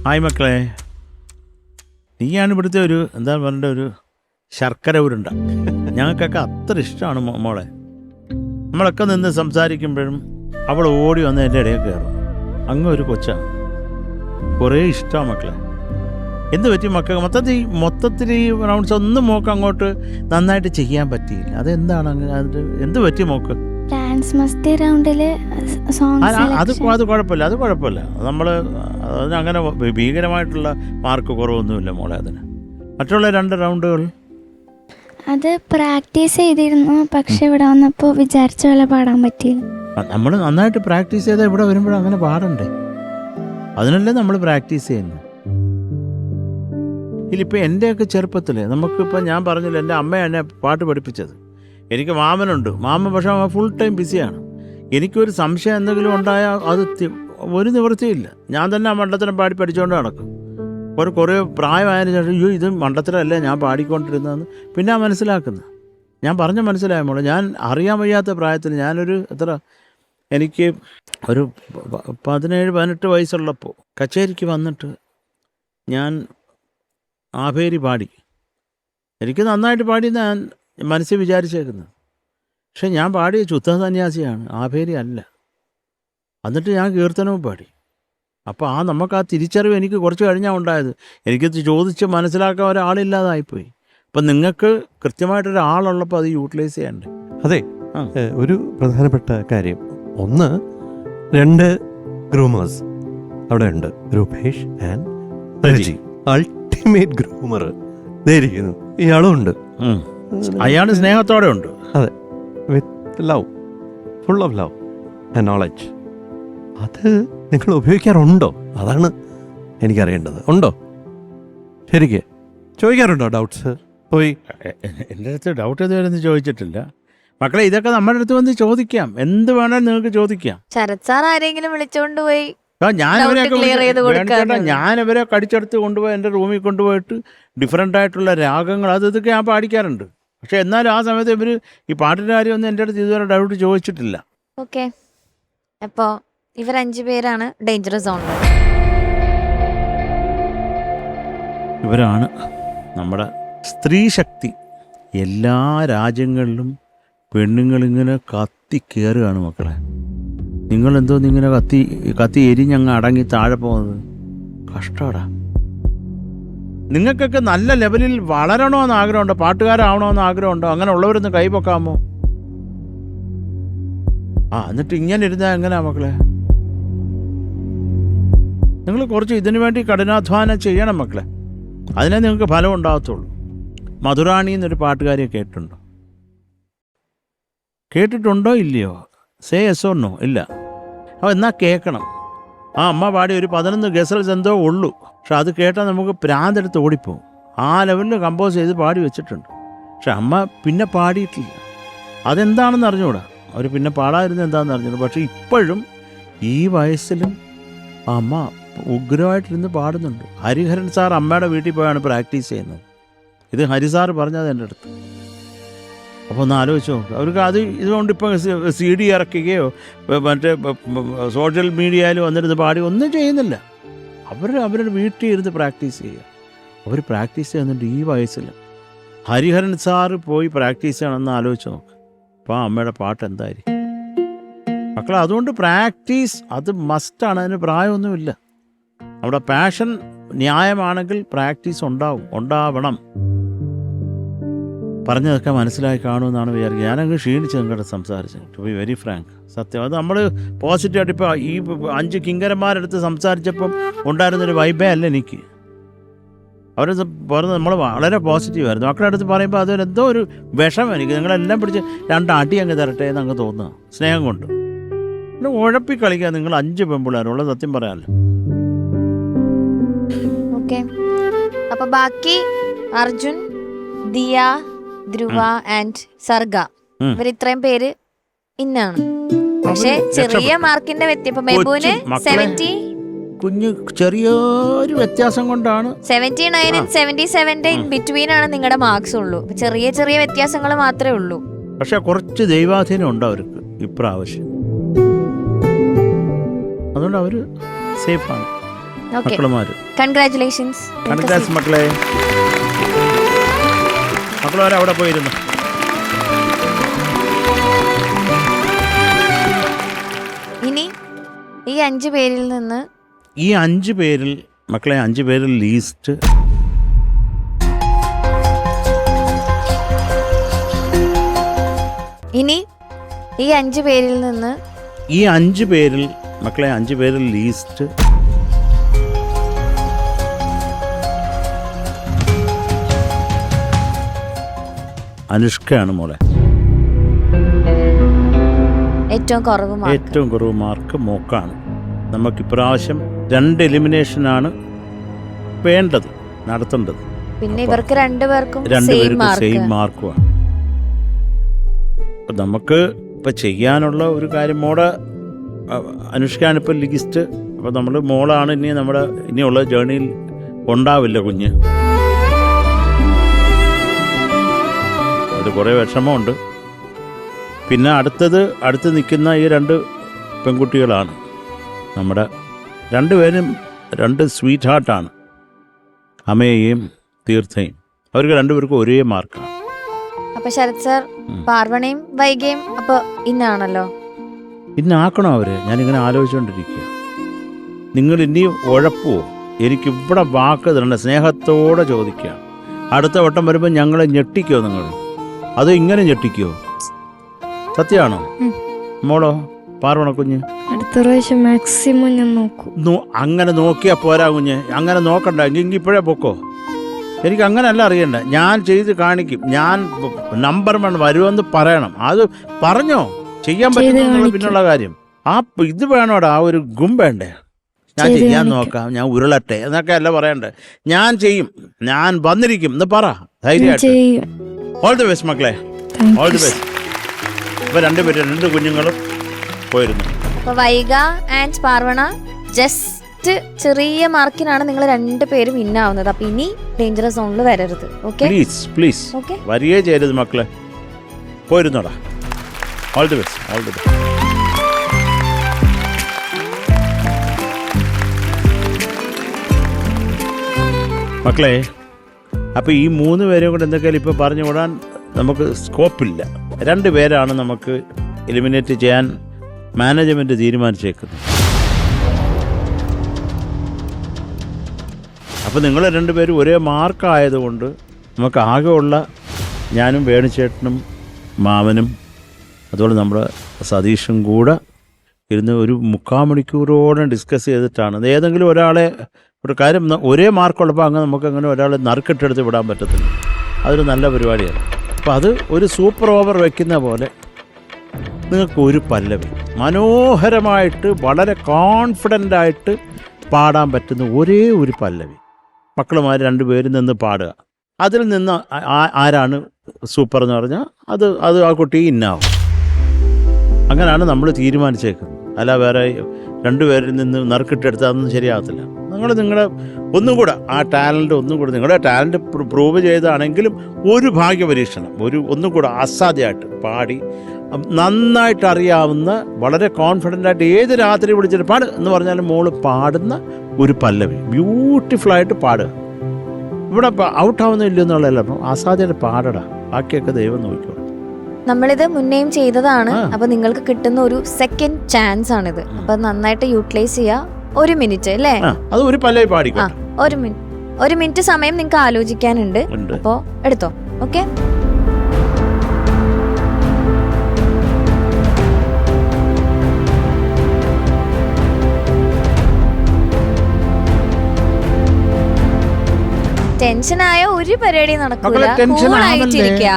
ഹായ് മക്കളെ, നീയാണ് ഇവിടുത്തെ ഒരു എന്താ പറയേണ്ട ഒരു ശർക്കര ഉരുണ്ട. ഞങ്ങൾക്കൊക്കെ അത്ര ഇഷ്ടമാണ് മോളെ. നമ്മളൊക്കെ നിന്ന് സംസാരിക്കുമ്പോഴും അവൾ ഓടി വന്ന് എൻ്റെ ഇടയിൽ കയറും. അങ്ങ് ഒരു കൊച്ചാണ്, കുറേ ഇഷ്ടമാണ് മക്കളെ. എന്ത് പറ്റി മക്കൾ? മൊത്തത്തിൽ ഈ റൗണ്ട്സ് ഒന്നും മോക്ക് അങ്ങോട്ട് നന്നായിട്ട് ചെയ്യാൻ പറ്റിയില്ല. അതെന്താണ് അങ്ങനെ? എന്ത് പറ്റി മോക്ക്? ഡാൻസ് മസ്തി റൗണ്ടിൽ അത് കുഴപ്പമില്ല. നമ്മൾ അതിനങ്ങനെ ഭീകരമായിട്ടുള്ള മാർക്ക് കുറവൊന്നുമില്ല മോളെ അതിന്. മറ്റുള്ള 2 റൗണ്ടുകൾ അത് പ്രാക്ടീസ് ചെയ്തിരുന്നു, പക്ഷെ ഇവിടെ വന്നപ്പോൾ വിചാരിച്ച പോലെ പാടാൻ പറ്റിയില്ല. നമ്മൾ നന്നായിട്ട് പ്രാക്ടീസ് ചെയ്താൽ ഇവിടെ വരുമ്പോഴും അങ്ങനെ പാടണ്ടേ? അതിനല്ലേ നമ്മൾ പ്രാക്ടീസ് ചെയ്യുന്നത്. ഇതിലിപ്പോൾ എൻ്റെയൊക്കെ ചെറുപ്പത്തിൽ നമുക്കിപ്പോൾ ഞാൻ പറഞ്ഞില്ല, എൻ്റെ അമ്മ എന്നെ പാട്ട് പഠിപ്പിച്ചത്. എനിക്ക് മാമനുണ്ട്. മാമൻ പക്ഷേ ഫുൾ ടൈം ബിസിയാണ്. എനിക്കൊരു സംശയം എന്തെങ്കിലും ഉണ്ടായാൽ അത് ഒരു നിവൃത്തിയില്ല. ഞാൻ തന്നെ ആ മണ്ടത്തരം പാടി പഠിച്ചുകൊണ്ട് നടക്കും. കുറേ പ്രായമായതിനു ശേഷം അയ്യോ ഇത് മണ്ടത്തരമല്ലേ ഞാൻ പാടിക്കൊണ്ടിരുന്നതെന്ന് പിന്നെ മനസ്സിലാക്കുന്നത്. ഞാൻ പറഞ്ഞ മനസ്സിലായ മോളെ, ഞാൻ അറിയാൻ വയ്യാത്ത പ്രായത്തിൽ എനിക്ക് ഒരു 17-18 വയസ്സുള്ളപ്പോൾ കച്ചേരിക്ക് വന്നിട്ട് ഞാൻ ആഭേരി പാടി. എനിക്ക് നന്നായിട്ട് പാടിയെന്ന് ഞാൻ മനസ്സിൽ വിചാരിച്ചേക്കുന്നത്. പക്ഷെ ഞാൻ പാടിയ ശുദ്ധ സന്യാസിയാണ്, ആഭേരി അല്ല. എന്നിട്ട് ഞാൻ കീർത്തനവും പാടി. അപ്പോൾ നമുക്ക് ആ തിരിച്ചറിവ് എനിക്ക് കുറച്ച് കഴിഞ്ഞാൽ ഉണ്ടായത്. എനിക്കത് ചോദിച്ച് മനസ്സിലാക്കാൻ ഒരാളില്ലാതായിപ്പോയി. അപ്പം നിങ്ങൾക്ക് കൃത്യമായിട്ടൊരാളുള്ളപ്പോൾ അത് യൂട്ടിലൈസ് ചെയ്യണ്ടേ? അതെ, ഒരു പ്രധാനപ്പെട്ട കാര്യം, ഒന്ന് 2 ഗ്രൂമേഴ്സ് അവിടെ ഉണ്ട്, Rupesh and Reji. Ultimate groomer ഇരിക്കുന്നു, ഇയാളും ഉണ്ട്. അയാൾ സ്നേഹത്തോടെ ഉണ്ട്. അതെ, with love, full of love and knowledge. അത് നിങ്ങൾ ഉപയോഗിക്കാറുണ്ടോ? അതാണ് എനിക്കറിയേണ്ടത്. ഉണ്ടോ? ശരിക്ക് ചോദിക്കാറുണ്ടോ ഡൗട്ട്സ്? പോയി എൻ്റെ അടുത്ത് ഡൗട്ട് ഇതുവരെ ചോദിച്ചിട്ടില്ല. മക്കളെ, ഇതൊക്കെ നമ്മുടെ അടുത്ത് വന്ന് ചോദിക്കാം, എന്ത് വേണേലും നിങ്ങൾക്ക് ചോദിക്കാം. ശരത് സാർ ആരെങ്കിലും വിളിച്ചോണ്ട് പോയി ഞാനിവരെ കടിച്ചെടുത്ത് കൊണ്ടുപോയി എൻ്റെ റൂമിൽ കൊണ്ടുപോയിട്ട് ഡിഫറെൻ്റ് ആയിട്ടുള്ള രാഗങ്ങൾ ഇതൊക്കെ ഞാൻ പാടിക്കാറുണ്ട്. പക്ഷെ എന്നാലും ആ സമയത്ത് ഇവർ ഈ പാട്ടിൻ്റെ കാര്യമൊന്നും എൻ്റെ അടുത്ത് ഇതുവരെ ഡൗട്ട് ചോദിച്ചിട്ടില്ല. ഓക്കെ, അപ്പോൾ ഇവർ 5 പേരാണ് ഡേഞ്ചറസ് സോണിൽ. ഇവരാണ് നമ്മുടെ സ്ത്രീ ശക്തി. എല്ലാ രാജ്യങ്ങളിലും പെണ്ണുങ്ങളിങ്ങനെ കത്തി കയറുകയാണ് മക്കളെ. നിങ്ങളെന്തോ ഇങ്ങനെ കത്തി എരിഞ്ഞങ്ങ് അടങ്ങി താഴെ പോകുന്നത് കഷ്ടമാടാ. നിങ്ങൾക്കൊക്കെ നല്ല ലെവലിൽ വളരണമെന്ന് ആഗ്രഹമുണ്ടോ? പാട്ടുകാരാവണമെന്ന് ആഗ്രഹമുണ്ടോ? അങ്ങനെ ഉള്ളവരൊന്ന് കൈപൊക്കാമോ? എന്നിട്ട് ഇങ്ങനെ ഇരുന്നാൽ എങ്ങനെയാ മക്കളെ? നിങ്ങൾ കുറച്ച് ഇതിനു വേണ്ടി കഠിനാധ്വാനം ചെയ്യണം മക്കളെ, അതിനെ നിങ്ങൾക്ക് ഫലം ഉണ്ടാകത്തുള്ളൂ. മധുറാണി എന്നൊരു പാട്ടുകാരിയെ കേട്ടിട്ടുണ്ടോ ഇല്ലയോ? Say yes or no? ഇല്ല. അപ്പോൾ എന്നാൽ കേൾക്കണം. അമ്മ പാടി ഒരു 11 ഗസൽസ് എന്തോ ഉള്ളൂ, പക്ഷെ അത് കേട്ടാൽ നമുക്ക് പ്രാന്തെടുത്ത് ഓടിപ്പോവും. ആ ലെവലിൽ കമ്പോസ് ചെയ്ത് പാടി വെച്ചിട്ടുണ്ട്. പക്ഷെ അമ്മ പിന്നെ പാടിയിട്ടില്ല. അതെന്താണെന്ന് അറിഞ്ഞുകൂടാ, അവർ പിന്നെ പാടാതിരുന്നത് എന്താണെന്ന് അറിഞ്ഞൂടാ. പക്ഷെ ഇപ്പോഴും ഈ വയസ്സിലും അമ്മ ഉഗ്രമായിട്ടിരുന്ന് പാടുന്നുണ്ട്. ഹരിഹരൻ സാർ അമ്മയുടെ വീട്ടിൽ പോയാണ് പ്രാക്ടീസ് ചെയ്യുന്നത്. ഇത് ഹരിസാർ പറഞ്ഞത് എൻ്റെ അടുത്ത്. അപ്പോൾ ഒന്ന് ആലോചിച്ച് നോക്കുക. അവർക്ക് ഇതുകൊണ്ട് ഇപ്പം CD ഇറക്കുകയോ മറ്റേ സോഷ്യൽ മീഡിയയിൽ വന്നിരുന്ന് പാടി ഒന്നും ചെയ്യുന്നില്ല. അവരുടെ വീട്ടിൽ ഇരുന്ന് പ്രാക്ടീസ് ചെയ്യുക. അവർ പ്രാക്ടീസ് ചെയ്യുന്നുണ്ട് ഈ വയസ്സിൽ. ഹരിഹരൻ സാറ് പോയി പ്രാക്ടീസ് ചെയ്യണമെന്ന് ആലോചിച്ച് നോക്ക്. അപ്പോൾ അമ്മയുടെ പാട്ട് എന്തായിരിക്കും മക്കളെ? അതുകൊണ്ട് പ്രാക്ടീസ് അത് മസ്റ്റാണ്, അതിന് പ്രായമൊന്നുമില്ല. നമ്മുടെ പാഷൻ ന്യായമാണെങ്കിൽ പ്രാക്ടീസ് ഉണ്ടാവണം. പറഞ്ഞതൊക്കെ മനസ്സിലായി കാണുമെന്നാണ് വിചാരിക്കുക. ഞാനങ്ങ് ക്ഷീണിച്ച് നിങ്ങളുടെ സംസാരിച്ചു, ടു ബി വെരി ഫ്രാങ്ക്. സത്യം, അത് നമ്മൾ പോസിറ്റീവായിട്ട് ഇപ്പോൾ ഈ 5 കിങ്കരന്മാരെടുത്ത് സംസാരിച്ചപ്പം ഉണ്ടായിരുന്നൊരു വൈബേ അല്ല എനിക്ക്. അവർ പറഞ്ഞത് നമ്മൾ വളരെ പോസിറ്റീവായിരുന്നു. മക്കളുടെ അടുത്ത് പറയുമ്പോൾ അതൊരെന്തോ ഒരു വിഷമം എനിക്ക്. നിങ്ങളെല്ലാം പിടിച്ച് 2 അടി അങ്ങ് തരട്ടെ എന്ന് അങ്ങ് തോന്നുക, സ്നേഹം കൊണ്ട്. പിന്നെ ഉഴപ്പി കളിക്കുക നിങ്ങൾ 5 പെൺപിള്ളേരുള്ള, സത്യം പറയാമല്ലോ. ഓക്കെ, അപ്പൊ ബാക്കി അർജുൻ, ദിയ, ധ്രുവ ആൻഡ് സർഗ, ഇവർ ഇത്രയും പേര് ഇന്നാണ്. പക്ഷെ ചെറിയ മാർക്കിന്റെ വ്യത്യാസം. മെബുന് 70, കുഞ്ഞു ചെറിയൊരു വ്യത്യാസം കൊണ്ടാണ് 79 77 ഇൻ ബിറ്റ്വീൻ ആണ് നിങ്ങളുടെ മാർക്സ് ഉള്ളൂ. ചെറിയ ചെറിയ വ്യത്യാസങ്ങൾ മാത്രമേ ഉള്ളൂ. പക്ഷെ കുറച്ച് ദൈവാധീനം ഉണ്ട് അവർക്ക് ഇപ്രാവശ്യം, അതുകൊണ്ട് അവര് സേഫാണ്. മക്കളുമാര് കൺഗ്രാറ്റുലേഷൻസ് മക്കളെ. മക്കളവരെ അവിടെ പോയിരുന്നു. ഇനി ഈ 5 പേരിൽ നിന്ന് മക്കളെ 5 പേരിൽ ലീസ്റ്റ് ഇനി ഈ 5 പേരിൽ നിന്ന് മക്കളെ 5 പേരിൽ ലീസ്റ്റ് അനുഷ്കയാണ് മോളെ. ഏറ്റവും കുറവ് മാർക്ക് മോക്കാണ്. നമുക്കിപ്രാവശ്യം 2 എലിമിനേഷനാണ് വേണ്ടത്, നടത്തേണ്ടത്. പിന്നെ ഇവർക്ക് 2 പേർക്കും സെയിം മാർക്കുമാണ്. അപ്പം നമുക്ക് ഇപ്പം ചെയ്യാനുള്ള ഒരു കാര്യം, മോളെ അനുഷ്കയാണിപ്പോൾ ലിസ്റ്റ്. അപ്പം നമ്മൾ മോളാണ് ഇനിയുള്ള ജേർണിയിൽ ഉണ്ടാവില്ല കുഞ്ഞ്. അത് കുറേ വിഷമമുണ്ട്. പിന്നെ അടുത്ത് നിൽക്കുന്ന ഈ 2 പെൺകുട്ടികളാണ് നമ്മുടെ 2 പേരും 2 സ്വീറ്റ് ഹാർട്ടാണ്, അമേയും തീർത്ഥയും. അവർക്ക് 2 പേർക്കും ഒരേ മാർക്കാണ്. അപ്പൊ ശരത് സാർ പാർവണയും വൈകയും അപ്പൊ ഇന്നാണല്ലോ. ഇന്നാക്കണോ അവരെ? ഞാനിങ്ങനെ ആലോചിച്ചുകൊണ്ടിരിക്കുക. നിങ്ങൾ ഇനിയും ഉഴപ്പുവോ? എനിക്കിവിടെ വാക്ക് തരണ്ട, സ്നേഹത്തോടെ ചോദിക്കുക. അടുത്ത വട്ടം വരുമ്പോൾ ഞങ്ങളെ ഞെട്ടിക്കോ നിങ്ങൾ? അതോ ഇങ്ങനെ ഞെട്ടിക്കോ? സത്യമാണോ മോളോ പാർവണ കുഞ്ഞ്? അടുത്ത പ്രാവശ്യം മാക്സിമം ഞാൻ നോക്കും. അങ്ങനെ നോക്കിയാൽ പോരാ കുഞ്ഞ്, അങ്ങനെ നോക്കണ്ട. എങ്കിൽ ഇപ്പോഴേ പൊക്കോ. എനിക്ക് അങ്ങനെയല്ല അറിയണ്ട, ഞാൻ ചെയ്ത് കാണിക്കും. ഞാൻ നമ്പർ 1 വരുമെന്ന് പറയണം. അത് പറഞ്ഞോ, ചെയ്യാൻ പറ്റുന്ന പിന്നുള്ള കാര്യം. ആ ഇത് വേണോടാ, ആ ഒരു വേണ്ടേ? ഞാൻ ചെയ്യാൻ നോക്കാം, ഞാൻ ഉരുളട്ടെ എന്നൊക്കെ അല്ല പറയണ്ടേ. ഞാൻ ചെയ്യും, ഞാൻ വന്നിരിക്കും എന്ന് പറ ധൈര്യമായിട്ട്. ഓൾ ദി ബെസ്റ്റ് മക്കളെ, ഓൾ ദി ബെസ്റ്റ്. ഇപ്പൊ 2 കുഞ്ഞുങ്ങളും പോയിരുന്നു. അപ്പൊ വൈഗ ആൻഡ് പാർവണ ജസ്റ്റ് ചെറിയ മാർക്കിനാണ് നിങ്ങൾ 2 പേരും വിന്നാവുന്നത്. അപ്പൊ ഇനി ഡേഞ്ചറസ് സോണിൽ വരരുത്. ഓക്കെ, പ്ലീസ് ഓക്കെ, വരികയെ ചെയ്യരുത് മക്കളെ. പോയിരുന്നോടാ. All the best, all the best. മക്കളെ, അപ്പോൾ ഈ 3 പേരെയും കൂടെ എന്തൊക്കെയാലും ഇപ്പോൾ പറഞ്ഞു വിടാൻ നമുക്ക് സ്കോപ്പില്ല. 2 പേരാണ് നമുക്ക് എലിമിനേറ്റ് ചെയ്യാൻ മാനേജ്മെൻറ്റ് തീരുമാനിച്ചേക്കുന്നത്. അപ്പോൾ നിങ്ങൾ 2 പേരും ഒരേ മാർക്കായതുകൊണ്ട് നമുക്ക് ആകെയുള്ള ഞാനും വേണുചേട്ടനും മാമനും അതുപോലെ നമ്മുടെ സതീഷും കൂടെ ഇരുന്ന് ഒരു 3/4 മണിക്കൂറോളം ഡിസ്കസ് ചെയ്തിട്ടാണ്. ഏതെങ്കിലും ഒരാളെ ഒരു കാര്യം ഒരേ മാർക്കുള്ളപ്പോൾ അങ്ങനെ നമുക്ക് അങ്ങനെ ഒരാളെ നറുക്കിട്ടെടുത്ത് വിടാൻ പറ്റത്തില്ല. അതൊരു നല്ല പരിപാടിയാണ്. അപ്പോൾ അത് ഒരു സൂപ്പർ ഓവർ വയ്ക്കുന്ന പോലെ നിങ്ങൾക്ക് ഒരു പല്ലവി മനോഹരമായിട്ട് വളരെ കോൺഫിഡൻ്റായിട്ട് പാടാൻ പറ്റുന്ന ഒരേ ഒരു പല്ലവി മക്കളുമാർ 2 പേരും നിന്ന് പാടുക. അതിൽ നിന്ന് ആരാണ് സൂപ്പർ എന്ന് പറഞ്ഞാൽ അത് ആ കുട്ടി ഇന്നാവും. അങ്ങനെയാണ് നമ്മൾ തീരുമാനിച്ചേക്കുന്നത്. അല്ല വേറെ 2 പേരിൽ നിന്ന് നറുക്കിട്ടെടുത്താൽ അതൊന്നും ശരിയാകത്തില്ല. നിങ്ങളുടെ ഒന്നും കൂടെ ആ ടാലൻറ്റ് ഒന്നും കൂടെ നിങ്ങളുടെ ടാലൻറ്റ് പ്രൂവ് ചെയ്താണെങ്കിലും ഒരു ഭാഗ്യ പരീക്ഷണം ഒന്നും കൂടെ അസാധ്യമായിട്ട് പാടി നന്നായിട്ട് അറിയാവുന്ന വളരെ കോൺഫിഡൻ്റായിട്ട് ഏത് രാത്രി വിളിച്ചിട്ട് പാട് എന്ന് പറഞ്ഞാലും മോള് പാടുന്ന ഒരു പല്ലവി ബ്യൂട്ടിഫുള്ളായിട്ട് പാടുക. ഇവിടെ ഔട്ടാവുന്ന ഇല്ലെന്നുള്ളതല്ല, അപ്പം അസാധ്യമായിട്ട് പാടടാ. ബാക്കിയൊക്കെ ദൈവം നോക്കിക്കോളും. നമ്മളിത് മുന്നേയും ചെയ്തതാണ്. അപ്പൊ നിങ്ങൾക്ക് കിട്ടുന്ന ഒരു സെക്കൻഡ് ചാൻസ് ആണിത്. അപ്പൊ നന്നായിട്ട് യൂട്ടിലൈസ് ചെയ്യുക. 1 മിനിറ്റ് അല്ലേ? അത് ഒരു പല്ലവി പാടിക്കോ. 1 മിനിറ്റ് സമയം നിങ്ങൾക്ക് ആലോചിക്കാനുണ്ട്. അപ്പോ എടുത്തോ. ഓക്കെ, ടെൻഷനായ ഒരു പരിപാടി നടക്കില്ല.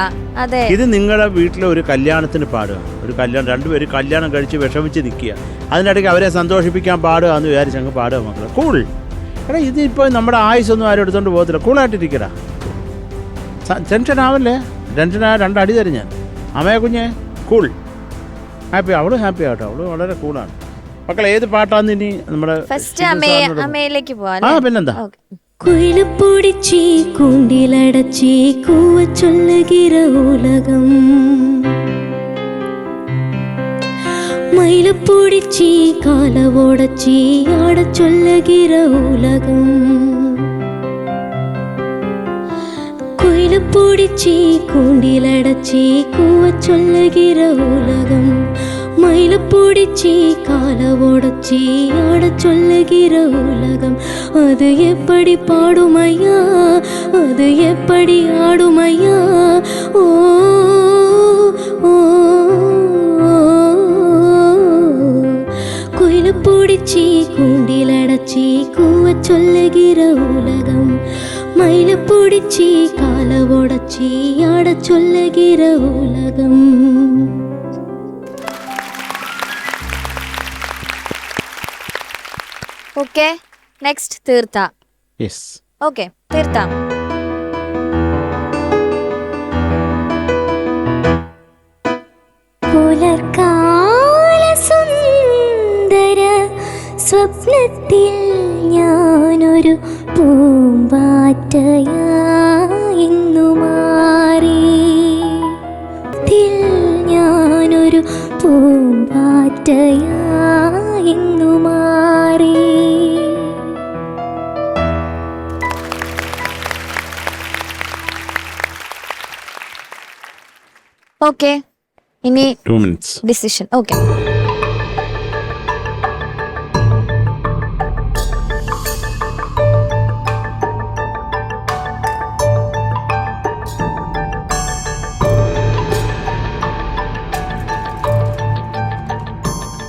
അതെ, ഇത് നിങ്ങളുടെ വീട്ടിലെ ഒരു കല്യാണത്തിന് പാടുക. ഒരു കല്യാണം 2 പേര് കല്യാണം കഴിച്ച് വിഷമിച്ച് നിൽക്കുക. അതിനിടയ്ക്ക് അവരെ സന്തോഷിപ്പിക്കാൻ പാടുക എന്ന് വിചാരിച്ചങ്ങ് പാടുക മക്കളെ. കൂൾ. എടാ ഇതിപ്പോൾ നമ്മുടെ ആയുസൊന്നും ആരും എടുത്തോണ്ട് പോകത്തില്ല. കൂളായിട്ടിരിക്കടാ, ടെൻഷൻ ആവല്ലേ. ടെൻഷനായ 2 അടി തരും ഞാൻ. അമ്മയെ കുഞ്ഞെ കൂൾ, ഹാപ്പി. അവള് ഹാപ്പി ആട്ടോ, അവള് വളരെ കൂളാണ്. മക്കളെ ഏത് പാട്ടാന്ന് ഇനി നമ്മുടെ ഫസ്റ്റ് അമ്മയിലേക്ക് പോവാം. പിന്നെന്താ? குயில பிடிச்சி கூண்டில் அடைச்சி கூவ சொல்லுகிற உலகம், மயில பிடிச்சி கால ஓடச்சி ஆட சொல்லுகிற உலகம், குயில பிடிச்சி கூண்டில் அடைச்சி கூவ சொல்லுகிற உலகம், மயில பிடிச்சி கால ஓடச்சி ஆட சொல்லுகிற உலகம், அது எப்படி பாடுமையா, அது எப்படி ஆடுமையா, ஓ குயில பிடிச்சி கூண்டில் அடைச்சி கூவ சொல்லுகிற உலகம், மயில பிடிச்சி கால ஓடச்சி ஆட சொல்லுகிற உலகம். ഓക്കെ, നെക്സ്റ്റ് തീർത്ത. യെസ്, ഓക്കെ, തീർത്ത. പുലർക്കാല സുന്ദര സ്വപ്നത്തിൽ ഞാനൊരു പൂമ്പാറ്റയായിന്നു മാറി, ഞാനൊരു പൂമ്പാറ്റയായിന്നു മാറി. ഓക്കെ, ഇനി 2 minutes decision. Okay,